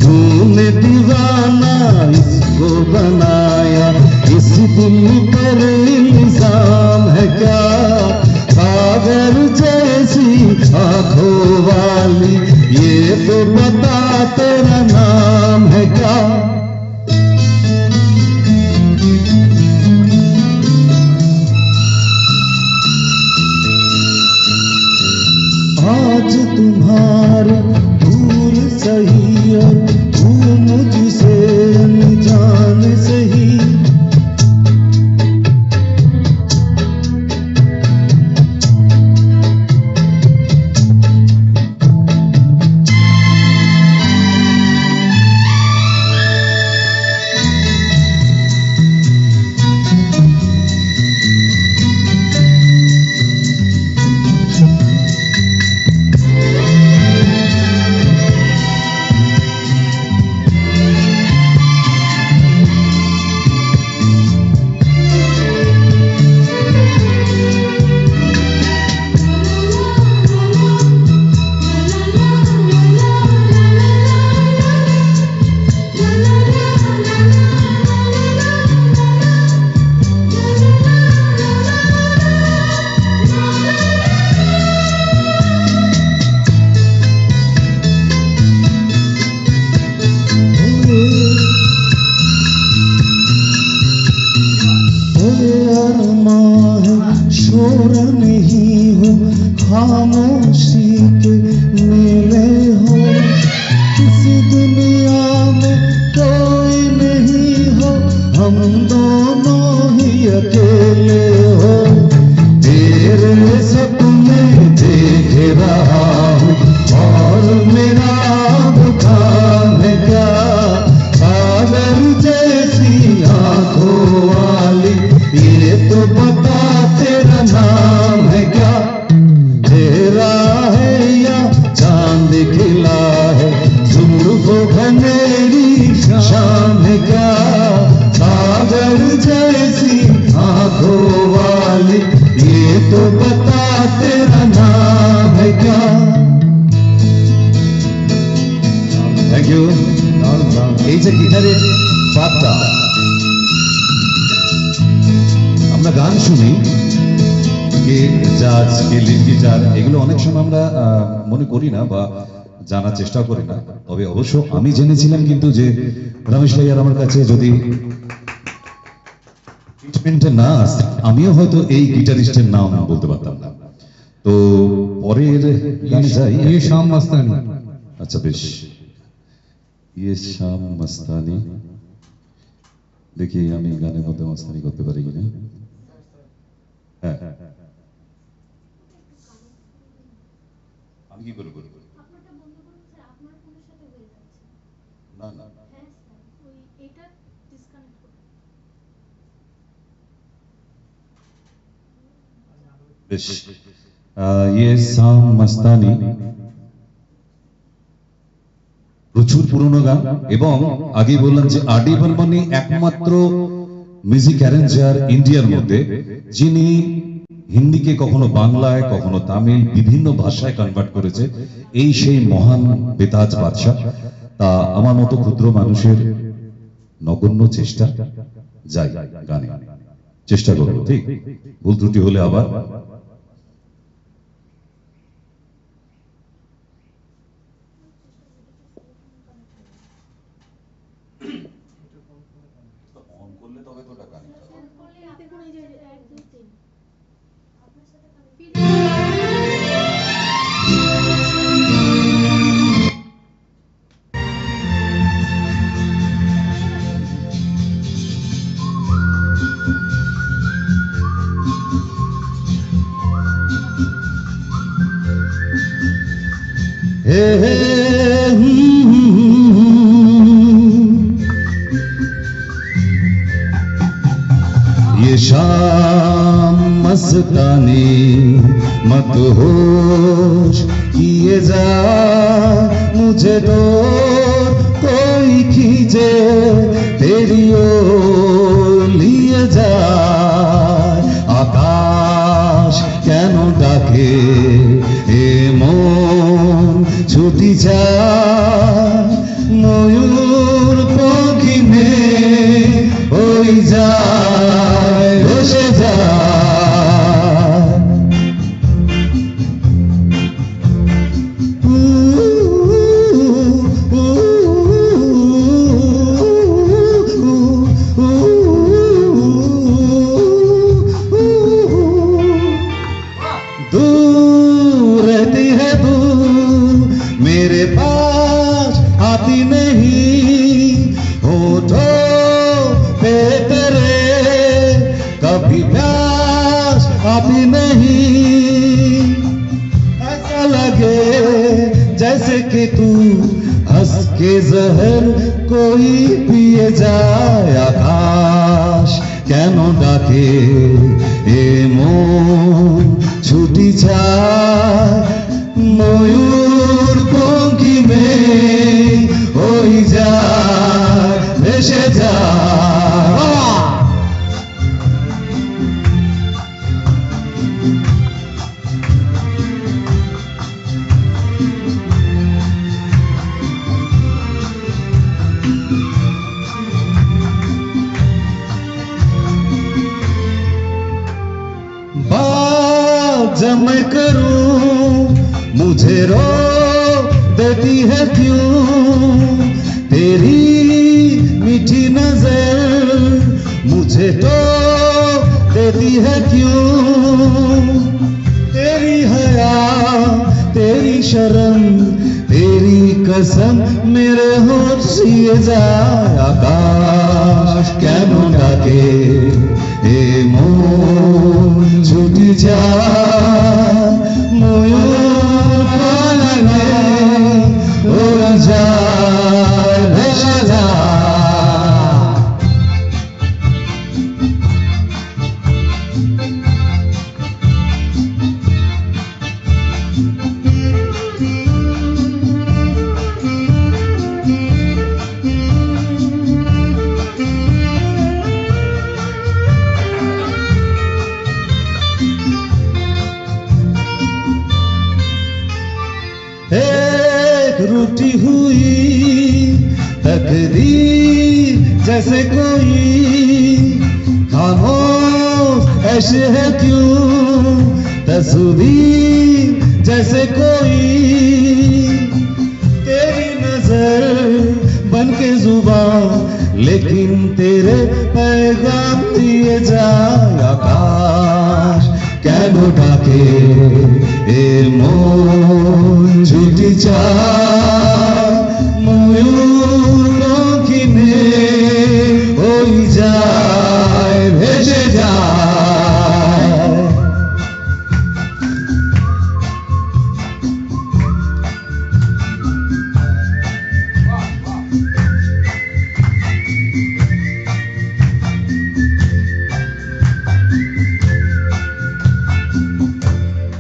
तूने दीवाना इसको बनाया, इस दिल पर इल्जाम है क्या, सागर जैसी आंखों वाली, ये तो बता तेरा नाम है क्या। आज तुम्हारे दूर सही छोड़ा नहीं हो, खामोशी के मेले हो, किसी दुनिया में कोई नहीं हो, हम दोनों ही अकेले हो। तेरे सपने देख रहा हूँ और मेरा दुकान है क्या, सागर जैसी आंखों वाली, ये तो बता तेरा नाम है क्या, तेरा है या चांद खिला है, जुल्फों घनेरी शाम है क्या, सागर जैसी आंखों वाली, ये तो बता तेरा नाम है क्या। Thank you. এই যে গিটারের বাদ্যা, আমরা গান শুনি কে জাজ কে লিড গিটার, এগুলো অনেক সময় আমরা মনে করি না বা জানার চেষ্টা করি না। তবে অবশ্য আমি জেনেছিলাম কিন্তু যে রমেশ ভাইয়ার আমার কাছে যদি ট্রিটমেন্টে না আসতেন, আমিও হয়তো এই গিটারিস্টের নাম বলতে পারতাম না। তো পরের গানে যাই। ये शाम मस्तानी। আচ্ছা বেশ, ये शाम मस्तानी, দেখি আমি গানের মধ্যে মস্তানি করতে পারি কিনা। হ্যাঁ, আমি কি করবো? না না বেশ, ये शाम मस्तानी প্রচুর পুরনো গান, এবং আগেই বললাম যে আর.ডি. বর্মনই একমাত্র মিউজিক অ্যারেঞ্জার ইন্ডিয়ার মধ্যে যিনি হিন্দিকে কখনো বাংলায় কখনো তামিল বিভিন্ন ভাষায় কনভার্ট করেছে, এই সেই মহান বেতাজ বাদশা। তা আমার মতো ক্ষুদ্র মানুষের নগণ্য চেষ্টা, যাই গানে চেষ্টা করবো, ঠিক ভুল ত্রুটি হলে আবার। ये शाम मस्तानी मत होश किए जा, मुझे तो कोई खींचे तेरी ओर लिए जा, आकाश কেন ডাকে এ মন ছুটি যায়, ময়ূর পাখি মে ওই যায় বসে যায়, दूर रहती है दूर मेरे पास आती नहीं, होठों पे तेरे कभी प्यास आती नहीं, ऐसा लगे जैसे कि तू हंस के जहर कोई पिए जाए, आकाश কেন ডাকে এ মন ছুটি যায়, ময়ূর পঙ্খী মে ওই যায় ভেসে যায়। जब मैं करूं मुझे रो देती है क्यों, तेरी मीठी नजर मुझे तो देती है क्यों, शर्म तेरी कसम मेरे होठ छुए যায় আকাশ কেন ডাকে এ মন ছুটি যায় ময়ূর পালনে ওরা যায় ভেসে যায় एक रूठी हुई तकदीर जैसे कोई खामोश ऐसे है क्यों तस्वीर जैसे कोई तेरी नजर बन के जुबान लेकिन तेरे पैगाम दिए যায় আকাশ কেন ডাকে এ মন ছুটি যায় ময়ূর লক্ষিণে ওই যায় ভেসে যায়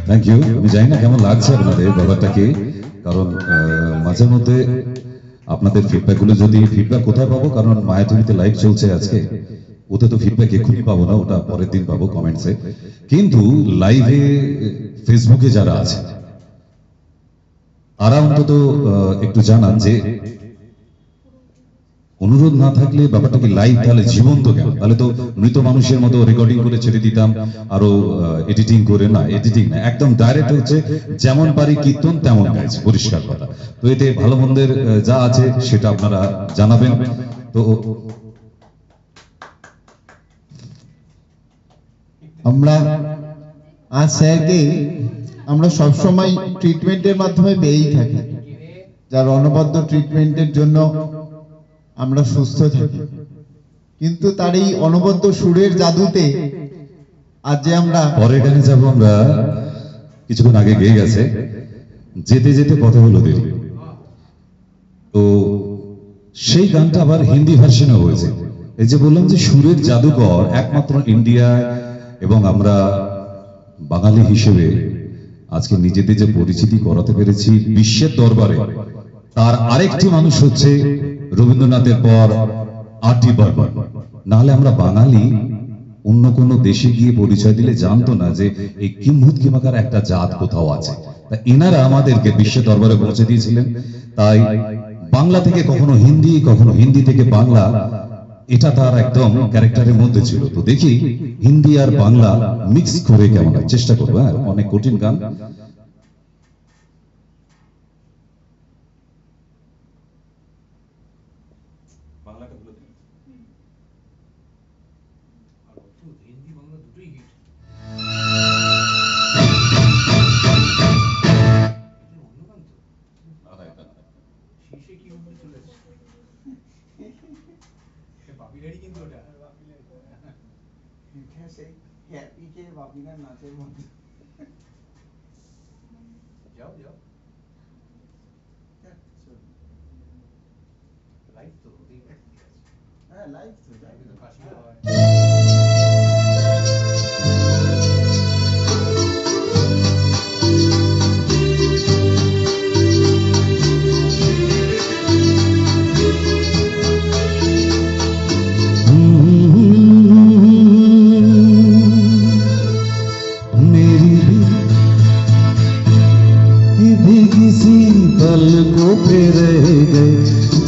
থ্যাংক ইউ আমি জানি না কেমন লাগছে আপনাদের ব্যাপারটাকে কারণ মাঝে মধ্যে আপনাদের ফিডব্যাক গুলো যদি ফিডব্যাক কোথায় পাবো কারণ মায়াতুমিতে লাইভ চলছে আজকে ওতে তো ফিডব্যাক এক্ষুনি পাবো না ওটা পরের দিন পাবো কমেন্টসে কিন্তু লাইভে ফেসবুকে যারা আছে তারা অন্তত একটু জানান যে অনুরোধ না থাকলে ব্যাপারটা কি লাইভ তাহলে জীবন্ত কেন তাহলে তো মৃত মানুষের মতো রেকর্ডিং করে ছেড়ে দিতাম আরো এডিটিং করে না এডিটিং না একদম ডাইরেক্ট হচ্ছে যেমন পারি কীর্তন তেমন গাইছে পরিষ্কার কথা তো এতে ভালো মন্দের যা আছে সেটা আপনারা জানাবেন তো আমরা আজ স্যারকে আমরা সবসময় ট্রিটমেন্টের মাধ্যমে পেয়েই থাকি যার অনবদ্য ট্রিটমেন্টের জন্য আমরা সুস্থ থাকি কিন্তু তার এই অনবদ্য সুরের জাদুতে আজ যে আমরা পরে এখানে যাবো আমরা কিছুক্ষণ আগে গিয়ে গেছে যেতে যেতে পথে হলো দেরি তো সেই গানটা আবার হিন্দি ভার্সনও হয়েছে এই যে বললাম যে সুরের জাদুকর একমাত্র ইন্ডিয়ায় এবং আমরা বাঙালি হিসেবে আজকে নিজেদের যে পরিচিতি করাতে পেরেছি বিশ্বের দরবারে তার আরেকটি মানুষ হচ্ছে রবীন্দ্রনাথের পর আর.ডি. বর্মন নাহলে আমরা বাঙালি অন্য কোনো দেশে গিয়ে পরিচয় দিলে জানতো না যে এই কিম্ভূত কিমাকার একটা জাত কোথাও আছে তা এনারা আমাদেরকে বিশ্বের দরবারে পৌঁছে দিয়েছিলেন তাই বাংলা থেকে কখনো হিন্দি থেকে বাংলা এটা তার একদম ক্যারেক্টারের মধ্যে ছিল তো দেখি হিন্দি আর বাংলা মিক্স করে কেমন চেষ্টা করবো হ্যাঁ অনেক কঠিন গান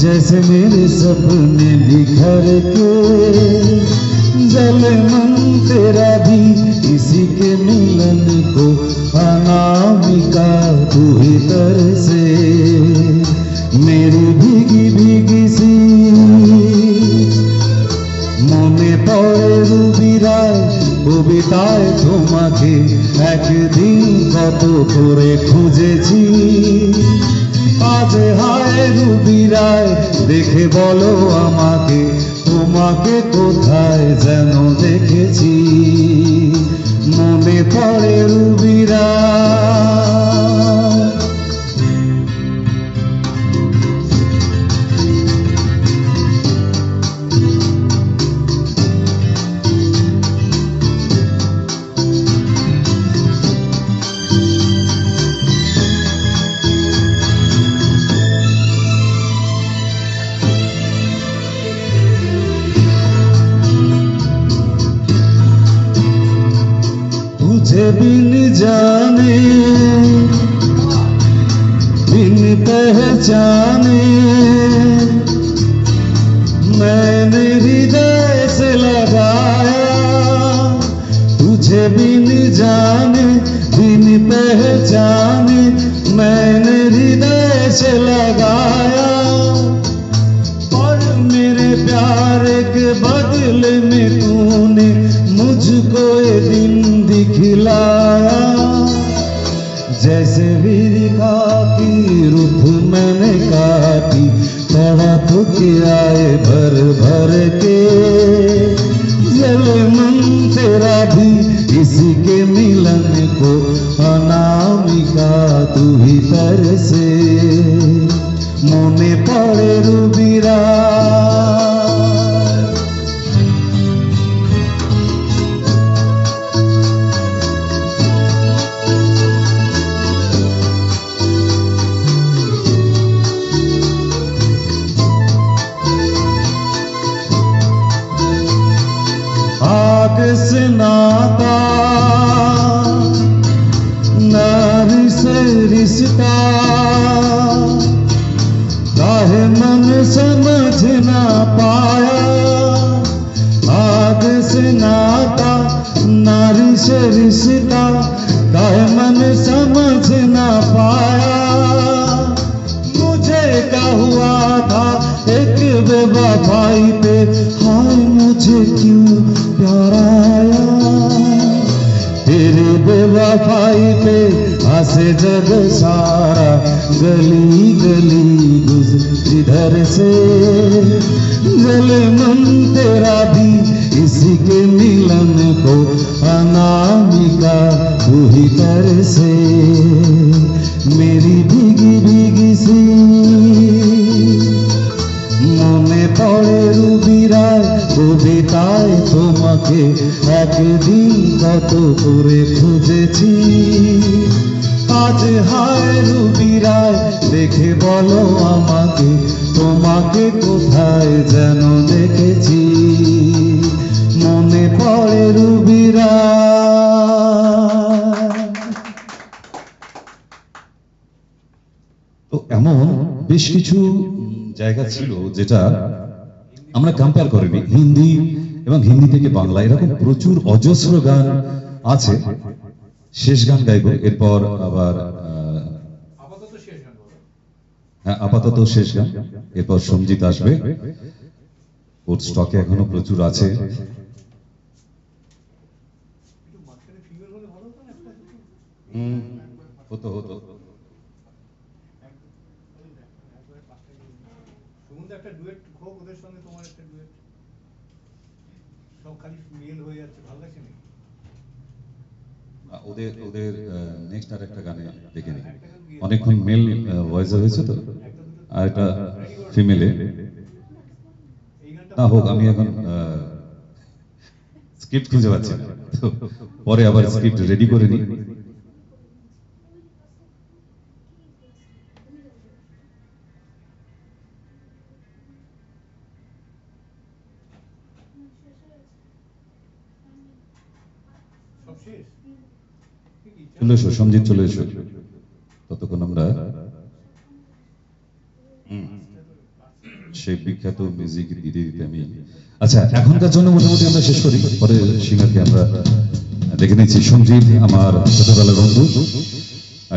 जैसे मेरे सपने बिखर के जले मन तेरा भी इसी के मिलन को अनामिका तू ही तरसे मेरी भीगी भीगी सी মনে পড়ে রুবিরায় কবিতায় তোমাকে একদিন কত করে খুঁজেছি, আজ হায় রুবি রায় দেখে বলো আমাকে, তোমাকে কোথায় যেন দেখেছি, মনে পড়ে রুবি রায়। तुझे बिन जाने बिन पहचाने मैंने हृदय से लगाया, तुझे बिन जाने बिन पहचाने मैंने हृदय से लगाया, और मेरे प्यार के बदले में तूने मुझको ये दिन दिखलाया, जैसे विरिखा की रुख मैंने काटी, तड़प के आए भर भर के, जले मन तेरा भी इसी के मिलन को, अनामिका तू ही तरसे, मने पड़े रूबी राय। आग से नाता नारी से रिश्ता, काहे मन समझ ना पाया, आग से नाता नारी से रिश्ता, काहे मन समझ ना पाया, मुझे क्या हुआ था एक बेवफाई पे, हाय मुझे क्यों प्यार आया, तेरे बेवफाई पे हंसे जग सारा, गली गली गुजर से, जले मन तेरा भी इसी के मिलन को, अनामिका तू ही तरसे, मेरी भीगी भीगी सी মনে পড়ে রুবি রায়, কবিতায় তোমাকে একদিন কত করে খুঁজেছি, আজ হায় রুবি রায় দেখে বলো আমাকে, তোমাকে কোথায় যেন দেখেছি, মনে পড়ে রুবি রায়। তো এমন বেশ কিছু জায়গা ছিল যেটা আমরা কম্পেয়ার করিনি, হিন্দি এবং হিন্দি থেকে বাংলা এরকম প্রচুর অজস্র গান আছে। শেষ গান গাইব, এরপর আবার হ্যাঁ আপাতত শেষ গান, এরপর সঞ্জিত আসবে, ওর স্টকে এখনো প্রচুর আছে। হতো হতো একটা ডুয়েট হোক ওদের সঙ্গে, তোমার একটা ডুয়েট, সব খালি মেল হয়ে যাচ্ছে, ভালো লাগছে না ওদের ওদের নেক্সট আর একটা গানে দেখে নিই, অনেকক্ষণ মেল ভয়েস হয়েছে তো, আর একটা ফিমেলে না হোক, আমি এখন স্ক্রিপ্ট খুঁজে পাচ্ছি না, তো পরে আবার স্ক্রিপ্ট রেডি করে নিই। চলে এসো সঞ্জিত, চলে এসো, ততক্ষণ আমরা সেই বিখ্যাত মিউজিক দিতে দিতে আমি, আচ্ছা এখনকার জন্য মোটামুটি আমরা শেষ করি, পরে সিঙ্গারকে আমরা দেখে নিচ্ছি। সঞ্জিত আমার ছোটবেলার বন্ধু,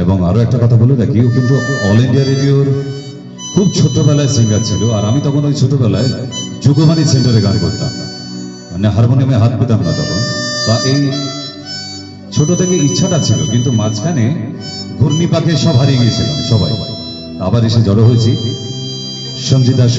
এবং আরো একটা কথা বলে রাখি, ও কিন্তু অল ইন্ডিয়া রেডিওর খুব ছোটবেলায় সিঙ্গার ছিল, আর আমি তখন ওই ছোটবেলায় যুগবাণী সেন্টারে গান করতাম, মানে হারমোনিয়ামে হাত পেতাম না তখন। তা এই ছোট থেকে ইচ্ছাটা ছিল, কিন্তু মাঝখানে ঘূর্ণিপাকে সব হারিয়ে গিয়েছিলাম সবাই। আবার এসে জড়ো হয়েছি। সঞ্জিত দাস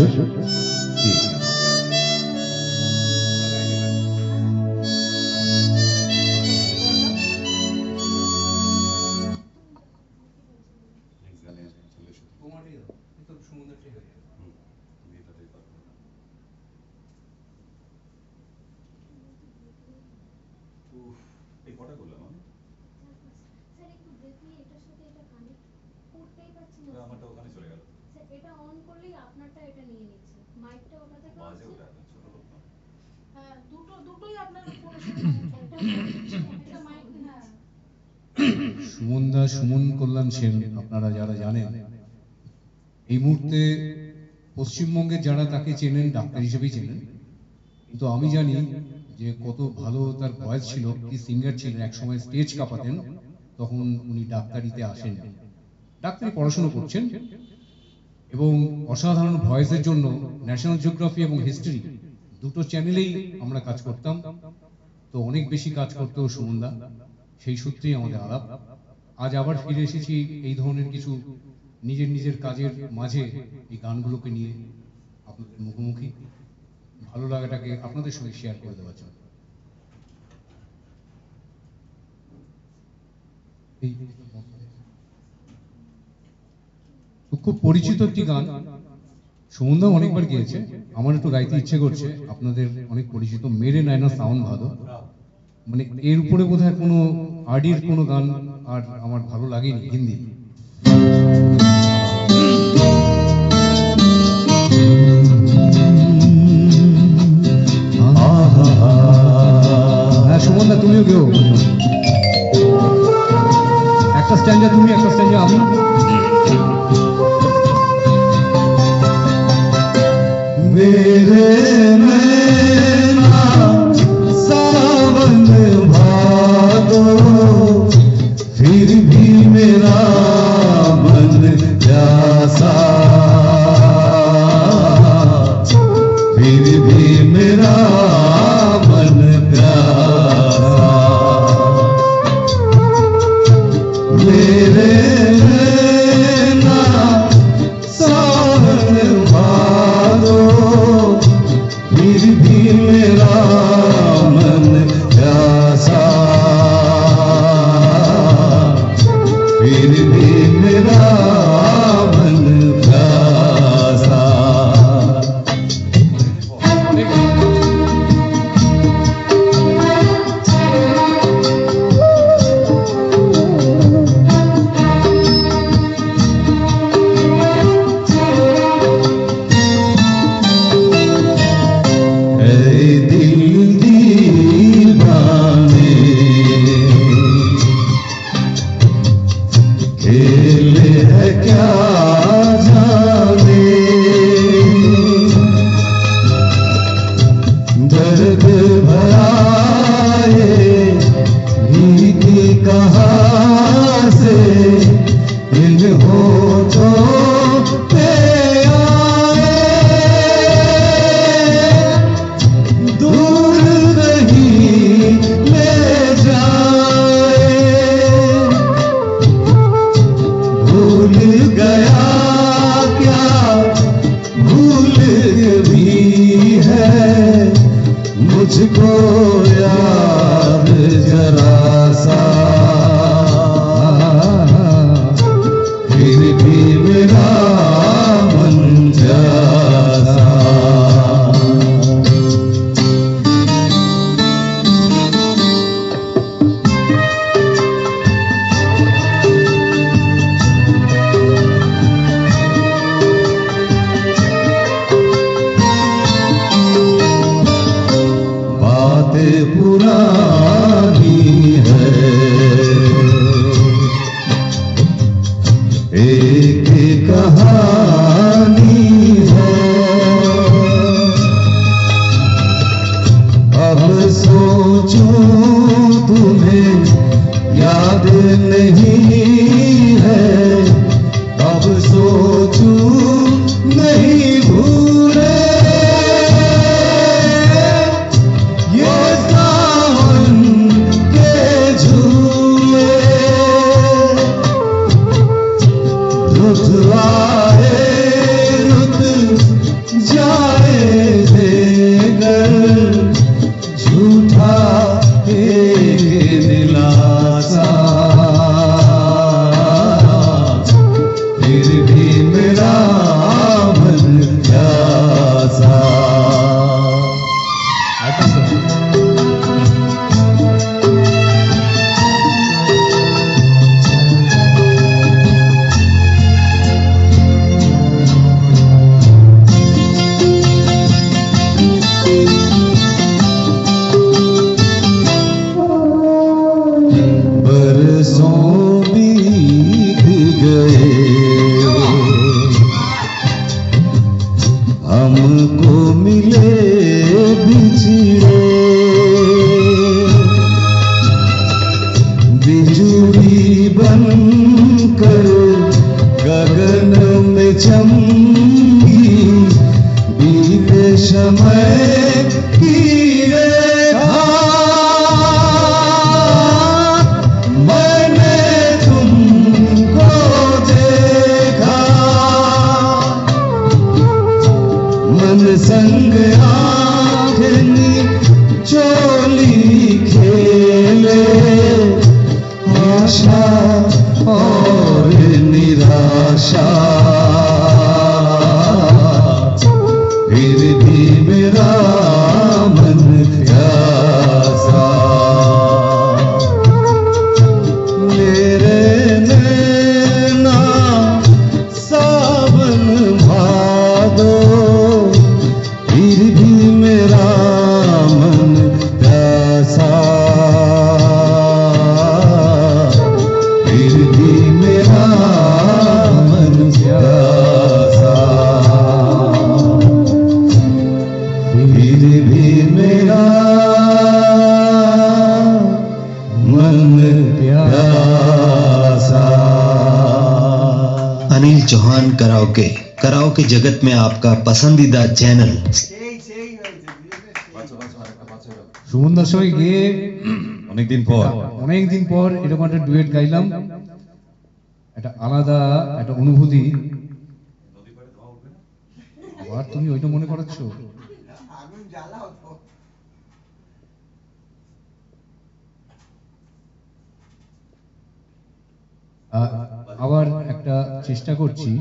স্যার একটু ব্রেক নিয়ে এটার সাথে এটা কানেক্ট করতেই পারছি না আমারটা ওখানে চলে গেল। স্যার এটা অন করলেই আপনারটা এটা নিয়ে নিচ্ছে মাইকটা ওটা থেকে বাজে হচ্ছে ওটা এখন ছোট লোক না। হ্যাঁ দুটোই আপনার ফোনের সাথে এটা মাইক হ্যাঁ সুমন কল্যাণ সেন, আপনারা যারা জানেন, এই মুহূর্তে পশ্চিমবঙ্গের যারা তাকে চেনেন ডাক্তার হিসেবেই চেনেন, কিন্তু আমি জানি যে কত ভালো তার ভয়েস ছিল, কি সিঙ্গার ছিলেন। একসময় স্টেজ কাঁপাতেন, তখন উনি ডাক্তারিতে আসেন, ডাক্তারি পড়াশোনা করছেন, এবং অসাধারণ ভয়েসের জন্য ন্যাশনাল জিওগ্রাফি এবং হিস্ট্রি দুটো চ্যানেলেই আমরা কাজ করতাম। তো অনেক বেশি কাজ করতেও সুমনদা, সেই সূত্রেই আমাদের আলাপ। আজ আবার ফিরে এসেছি এই ধরনের কিছু নিজের কাজের মাঝে এই গানগুলোকে নিয়ে আপনাদের মুখোমুখি, ভালো লাগাটাকে আপনাদের সঙ্গে শেয়ার করে দেওয়ার জন্য। খুব পরিচিত একটি গান, সুমনদাও অনেকবার গিয়েছে, আমার একটু গাইতে ইচ্ছে করছে। আপনাদের অনেক পরিচিত মেরে নায়না সাউন্ড ভালো, মানে এর উপরে বোধহয় কোনো আরডির কোনো গান আর আমার ভালো লাগেনি হিন্দি। হ্যাঁ সুমনদা, তুমিও কেউ একটা স্ট্যান্ডা, তুমি একটা স্ট্যান্ডা, আমি। मेरे नैना सावन भादो, फिर भी मेरा मन प्यासा, फिर भी मेरा मन प्यासा। मेरे नैना सावन भादो, फिर भी मेरा मन प्यासा, फिर भी मेरा मन प्यासा। खेले है क्या जाने, दर्द भराए भीगी कहाँ से इन होठों पे आए, दूर कहीं ले जाए। भूल गया क्या भूल भी है मुझको याद जरा सा, फिर भी मेरा मन प्यासा। बातें पुरानी है, एक कहानी है, अब सोचूं तुम्हें याद नहीं है, अब सोचूं नहीं भूले। ये सावन के झूले मिले बिछड़े बिजुली बनकर गगन में चमकी बीते समय की रेखा मैंने तुमको देखा मन संग आँखनी चोली खेले आशा और निराशा फिर भी मेरा मन प्यासा मेरे नैना सावन भादो फिर भी मेरा मन प्यासा फिर भी मेरा मन प्यासा फिर भी मेरा मन प्यासा। अनिल चौहान कराओके कराओके जगत में आपका पसंदीदा चैनल। সুমনদার সঙ্গে গিয়ে অনেকদিন পর এরকম একটা ডুয়েট গাইলাম, একটা আলাদা একটা অনুভূতি। আবার তুমি ওইটা মনে করাচ্ছ? আবার একটা চেষ্টা করছি।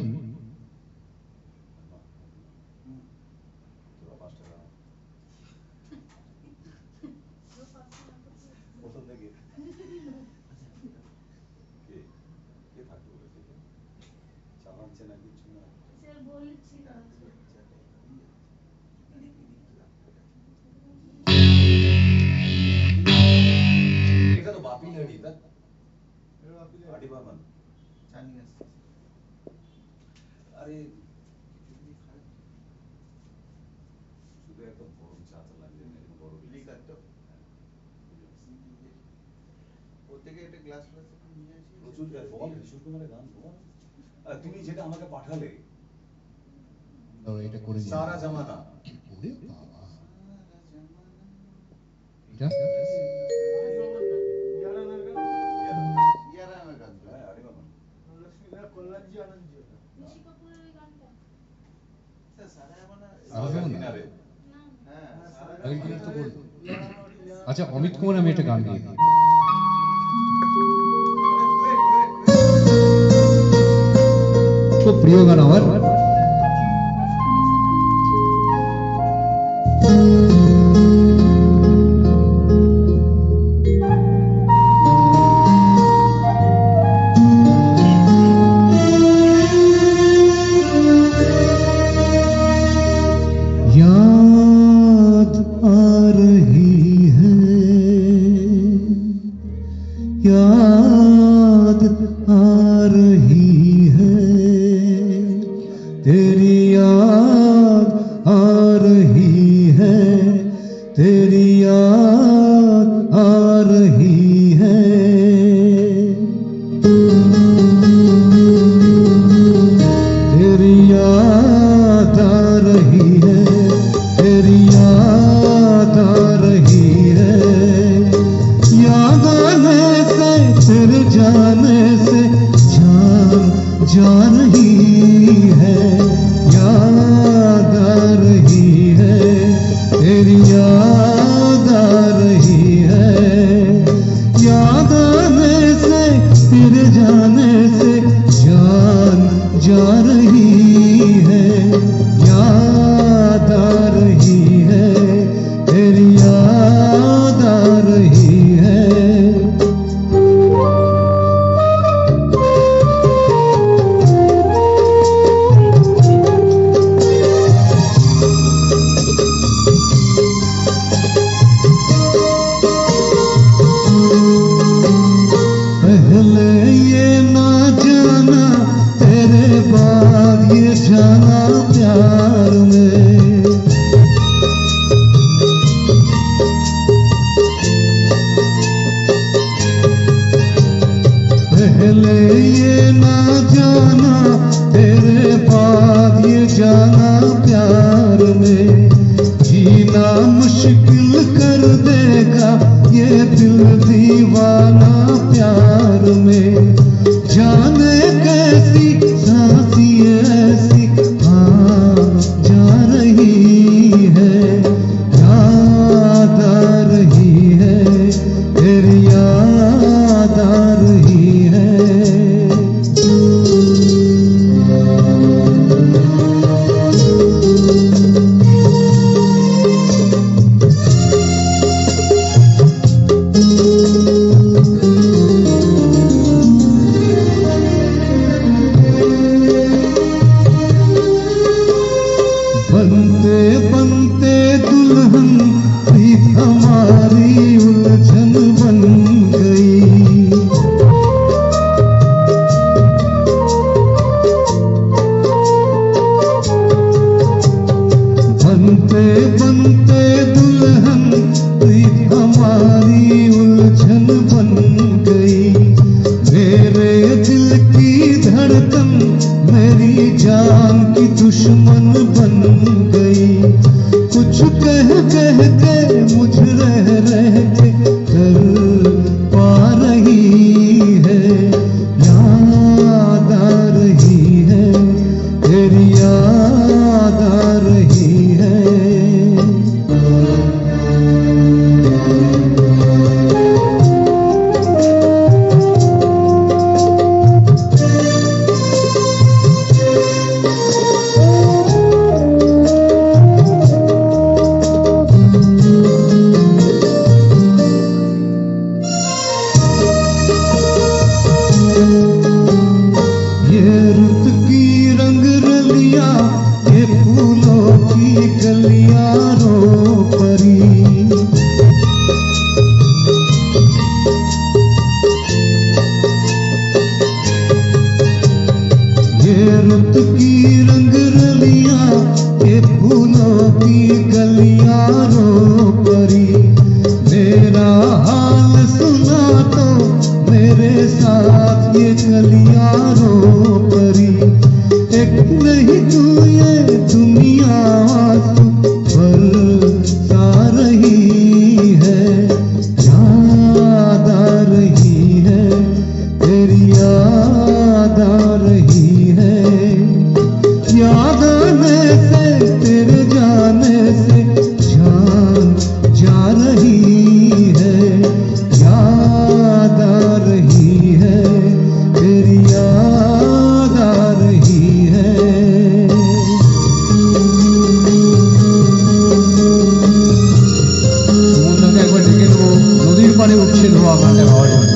তুমি যেটা আমাকে পাঠালে এটা করে সারা জামানা এটা আচ্ছা অমিত কুমার আমি একটা গান গাই। খুব প্রিয় গান আমার। याद आ रही है, याद आ रही है, तेरी याद आ रही है, तेरी याद आ रही है, तेरी याद आ रही है, तेरी याद आ रही है, याद आने से तेरे जाने से जान जा रही है, याद आ रही है, तेरी याद आ रही है, याद आने से तेरे जाने से जान जा रही है, याद आ रही है, तेरी याद आ रही है। पहले ये ना जाना तेरे बाद ये जाना प्यार में, में जीना मुश्किल कर देगा ये दिल दीवाना प्यार में। जाने कैसी सांसी ऐसी हाँ जा रही है, याद आ रही है, तेरी याद आ रही है। बनते बनते दुल्हन भी हमारी उलझन बन गई। बनते बनते दुल्हन भी हमारी उलझन बन गई। मेरे दिल की धड़कन मेरी जान की दुश्मन बन गई। कुछ कह कह के मुझ रह के कर पा रही है, याद आ रही है, तेरी याद आ रही है। ये रुत की रंग रलियां, ये फूलों की गलियां रो परी। ये रुत की रंग रलियां, ये फूलों की गलियां रो परी। मेरा हाल सुना तो मेरे साथ ये गलियां रो परी। एक नहीं तू ये दुनिया आंसू बरसा रही है, याद आ रही है, तेरी याद आ रही है। याद आने से तेरे जाने से जान जा रही है, याद आ रही है, तेरी याद आ रही है। সমুদ্রকে একবার ডেকে নেবো, নদীর পাড়ে উঠছে ধোয়া গানটা গাওয়ার জন্য।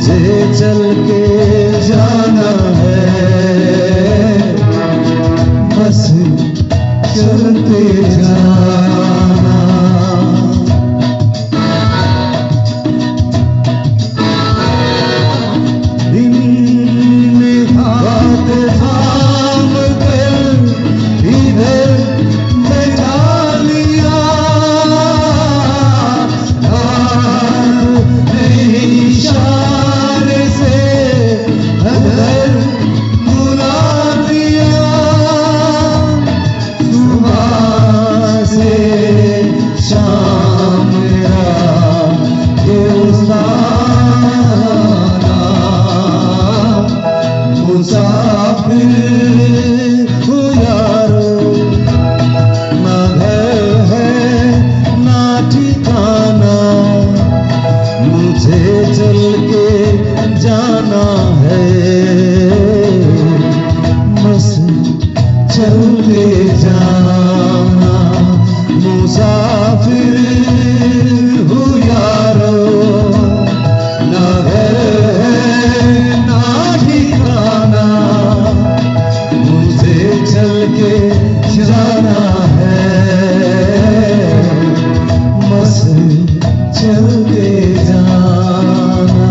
मुझे चल के जाना है, बस चलते जाना। दिन में हाथ थाम कर इधर बैठा लिया, इशारे से अगर बुला दिया, सुबह से शाम ये उसका मुसाफिर हो यारो, ना घर है ना ठिकाना, मुझे चल के जाना है, बस चलते जाना। मुसाफिर हूँ यारो, ना घर है ना ठिकाना, मुझे चल के जाना है, बस चलते जाना।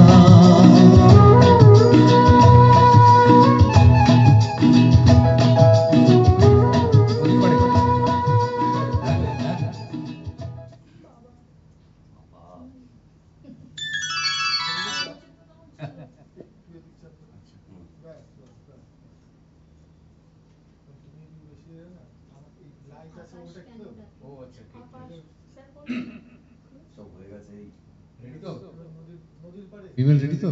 ফিমেল রেডি তো?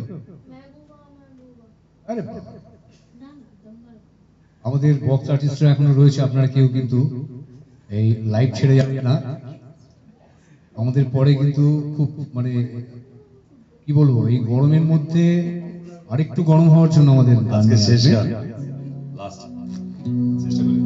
আরে আমাদের বক্স আর্টিস্টরা এখনো রয়েছে, আপনারা কেউ কিন্তু এই লাইভ ছেড়ে যাবে না। আমাদের পরে কিন্তু খুব মানে কি বলবো, এই গরমের মধ্যে আরেকটু গরম হওয়ার জন্য আমাদের আজকে শেষ গান, লাস্ট চেষ্টা করি।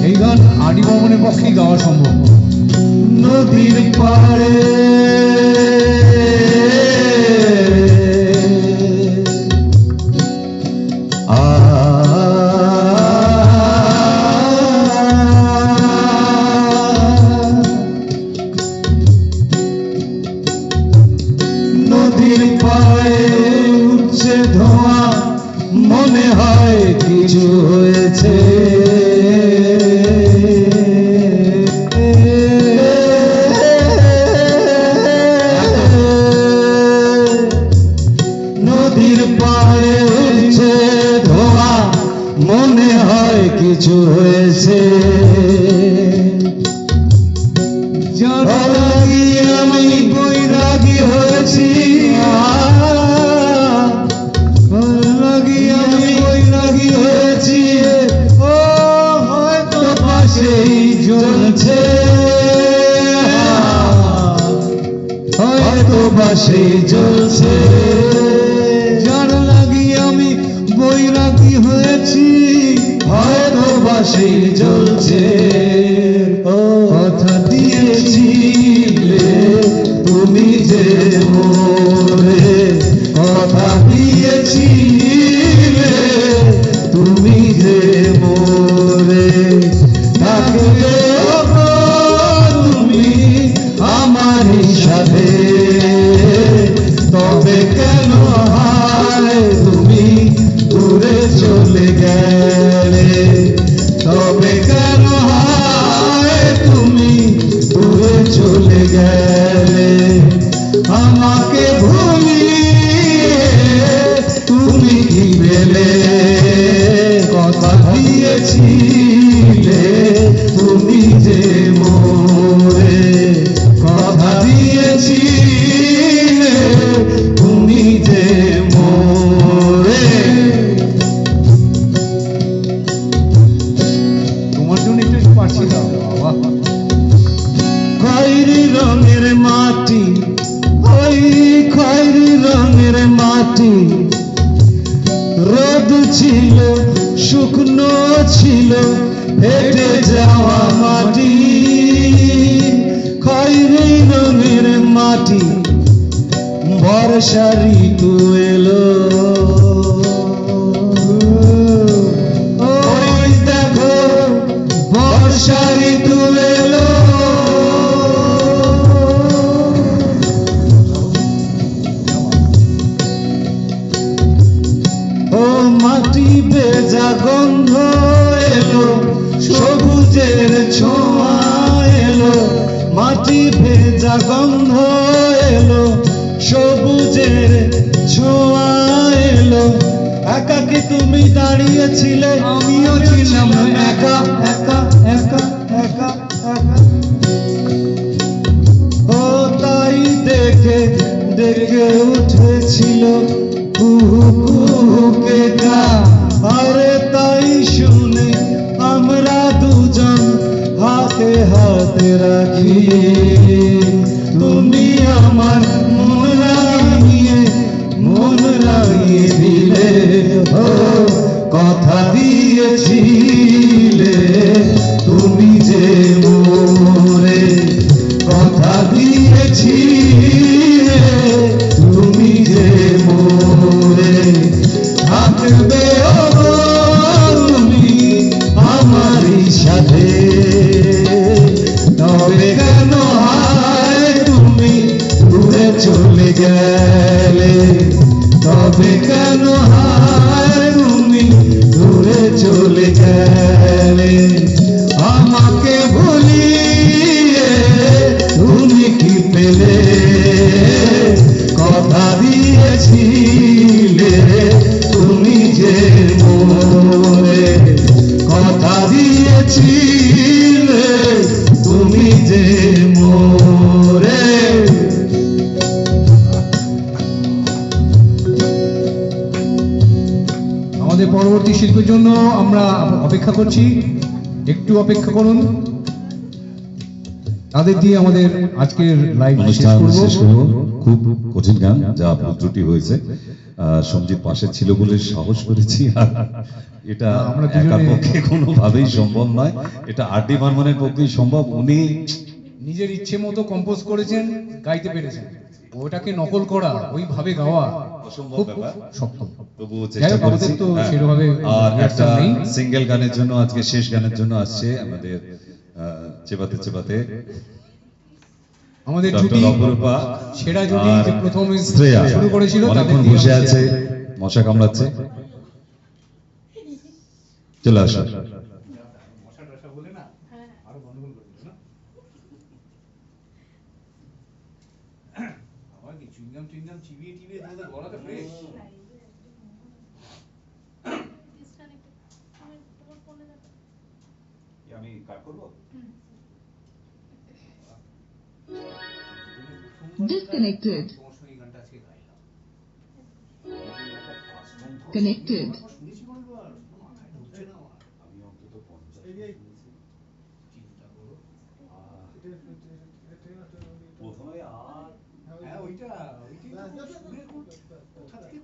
এই গান আডি বর্মনের পক্ষেই গাওয়া সম্ভব। নদীর পাড়ে নদীর পাড়ে উঠছে ধোঁয়া, মনে হয় কিছু হয়েছে। নদীর পাড়ে উঠছে ধোঁয়া, মনে হয় কিছু হয়েছে। যার লাগি আমি বৈরাগী হয়েছি, লাগি আমি বৈরাগী হয়েছি। ও হয়তো পাশেই জ্বলছে, হয়তো পাশেই জ্বলছে। যার লাগি আমি বৈরাগী হয়েছি, হয়তো পাশেই জ্বলছে। কথা দিয়েছিলে তুমি যে মোরে, কথা দিয়েছিলে তুমি যে মোরে, থাকলে তুমি আমার সাথে, তবে কেন হায় তুমি দূরে চলে গেলে, তবে কেন হায় তুমি দূরে চলে গেলে। আমাকে ভুলিয়ে তুমি কি পেলে, ছিল শুকনো ছিল হেঁটে যাওয়া মাটি খয়েরি রঙের মাটি বর্ষা ঋতু এলো ওই দেখো বর্ষা ঋতু এলো ও মাটি ভেজা গন্ধ এলো সবুজের ছোঁয়া এলো মাটি ভেজা গন্ধ এলো সবুজের ছোঁয়া এলো একাকি তুমি দাঁড়িয়েছিলে আমিও ছিলাম একা একা একা একা একা ও তাই দেখে দেখে উঠেছিল কুহু কুহুকে গা আরে তাই শুনে আমরা দুজন হাতে হাতে রাখি তুমি আমার মন রাঙিয়ে দিলে ও কথা দিয়েছিলে তুমি যে মোরে কথা দিয়েছিলে তুমি যে মোরে থাকবে তুমি আমারই সাথে তবে কেন হায় তুমি দূরে চলে গেলে তবে কেন হায় তুমি দূরে চলে গেলে আমাকে ভুলিয়ে তুমি কি পেলে কথা দিয়েছিলে তুমি যে মোরে কথা দিয়েছিলে তুমি যে মোরে আমাদের পরবর্তী শিল্পীর জন্য আমরা অপেক্ষা করছি, একটু অপেক্ষা করুন, তাদের দিয়ে আমাদের আজকের লাইভ অনুষ্ঠান শেষ করব। খুব কঠিন গান যা ভুল ত্রুটি হয়েছে, সঞ্জিত পাশে ছিল বলে সাহস করেছি, আর এটা একার পক্ষে কোনোভাবেই সম্ভব নয়, এটা আর.ডি. বর্মনের পক্ষেই সম্ভব। উনি নিজের ইচ্ছে মতো কম্পোজ করেছেন, গাইতে পেরেছেন, ওটাকে নকল করা ওইভাবে গাওয়া অসম্ভব ব্যাপার, শক্ত, তবুও চেষ্টা করেছি। আর একটা সিঙ্গেল গানের জন্য, আজকে শেষ গানের জন্য আসছে আমাদের চেপাতে চেপাতে আমাদের ডক্টর অপরূপা, সেরা জুটি যে প্রথম শ্রেয়া শুরু করেছিল, অনেকক্ষণ বসে আছে, মশা কামড়াচ্ছে, চলে আসো। আমি কাট করবো। Disconnected. Connected.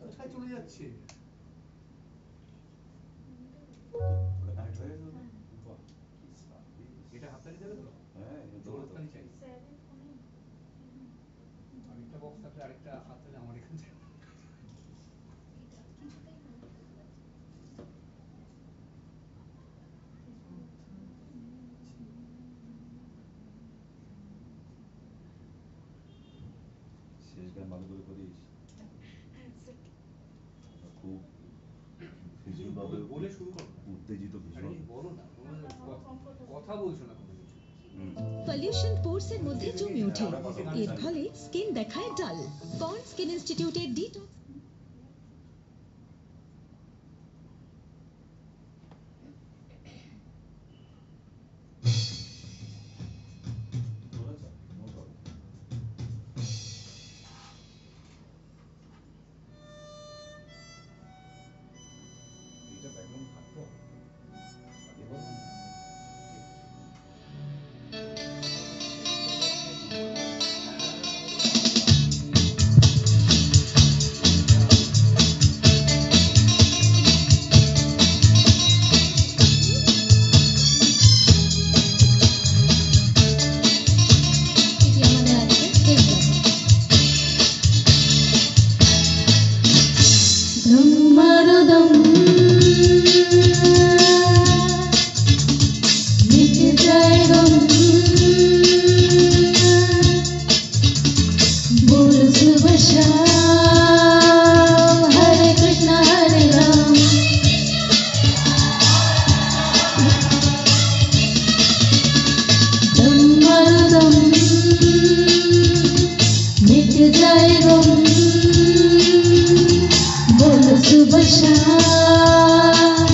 কোথায় চলে যাচ্ছে? এটা হাততালি দেবে তো? হ্যাঁ, হাততালি চাই। আরেকটা বক্স থাকলে আরেকটা হাততালি আমার এখান থেকে। শেষ গান ভালো করে করিস, খুব ভীষণভাবে বলে শুরু করো, উত্তেজিত ভীষণ। বলো না, কথা বলছো না কোনো কিছু। পলিউশন পোরসের মধ্যে জমে ওঠে, এর ফলে স্কিন দেখায় ডাল। কর্ন স্কিন ইনস্টিটিউটের ডিটক্স जाए गम बोलो सुबह शाम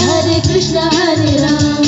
हरे कृष्णा हरे राम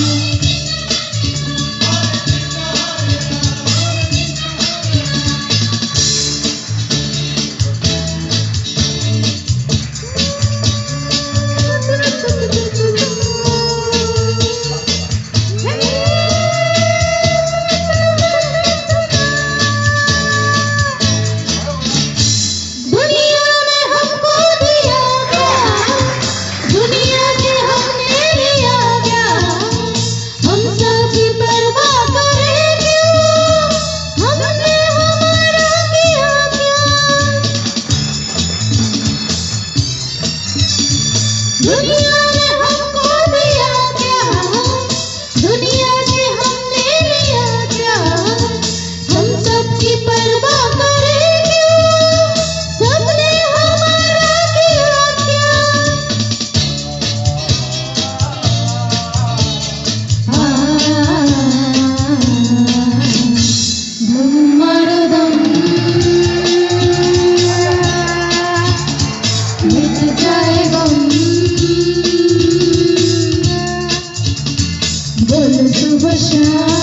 बोलो सुबह शाम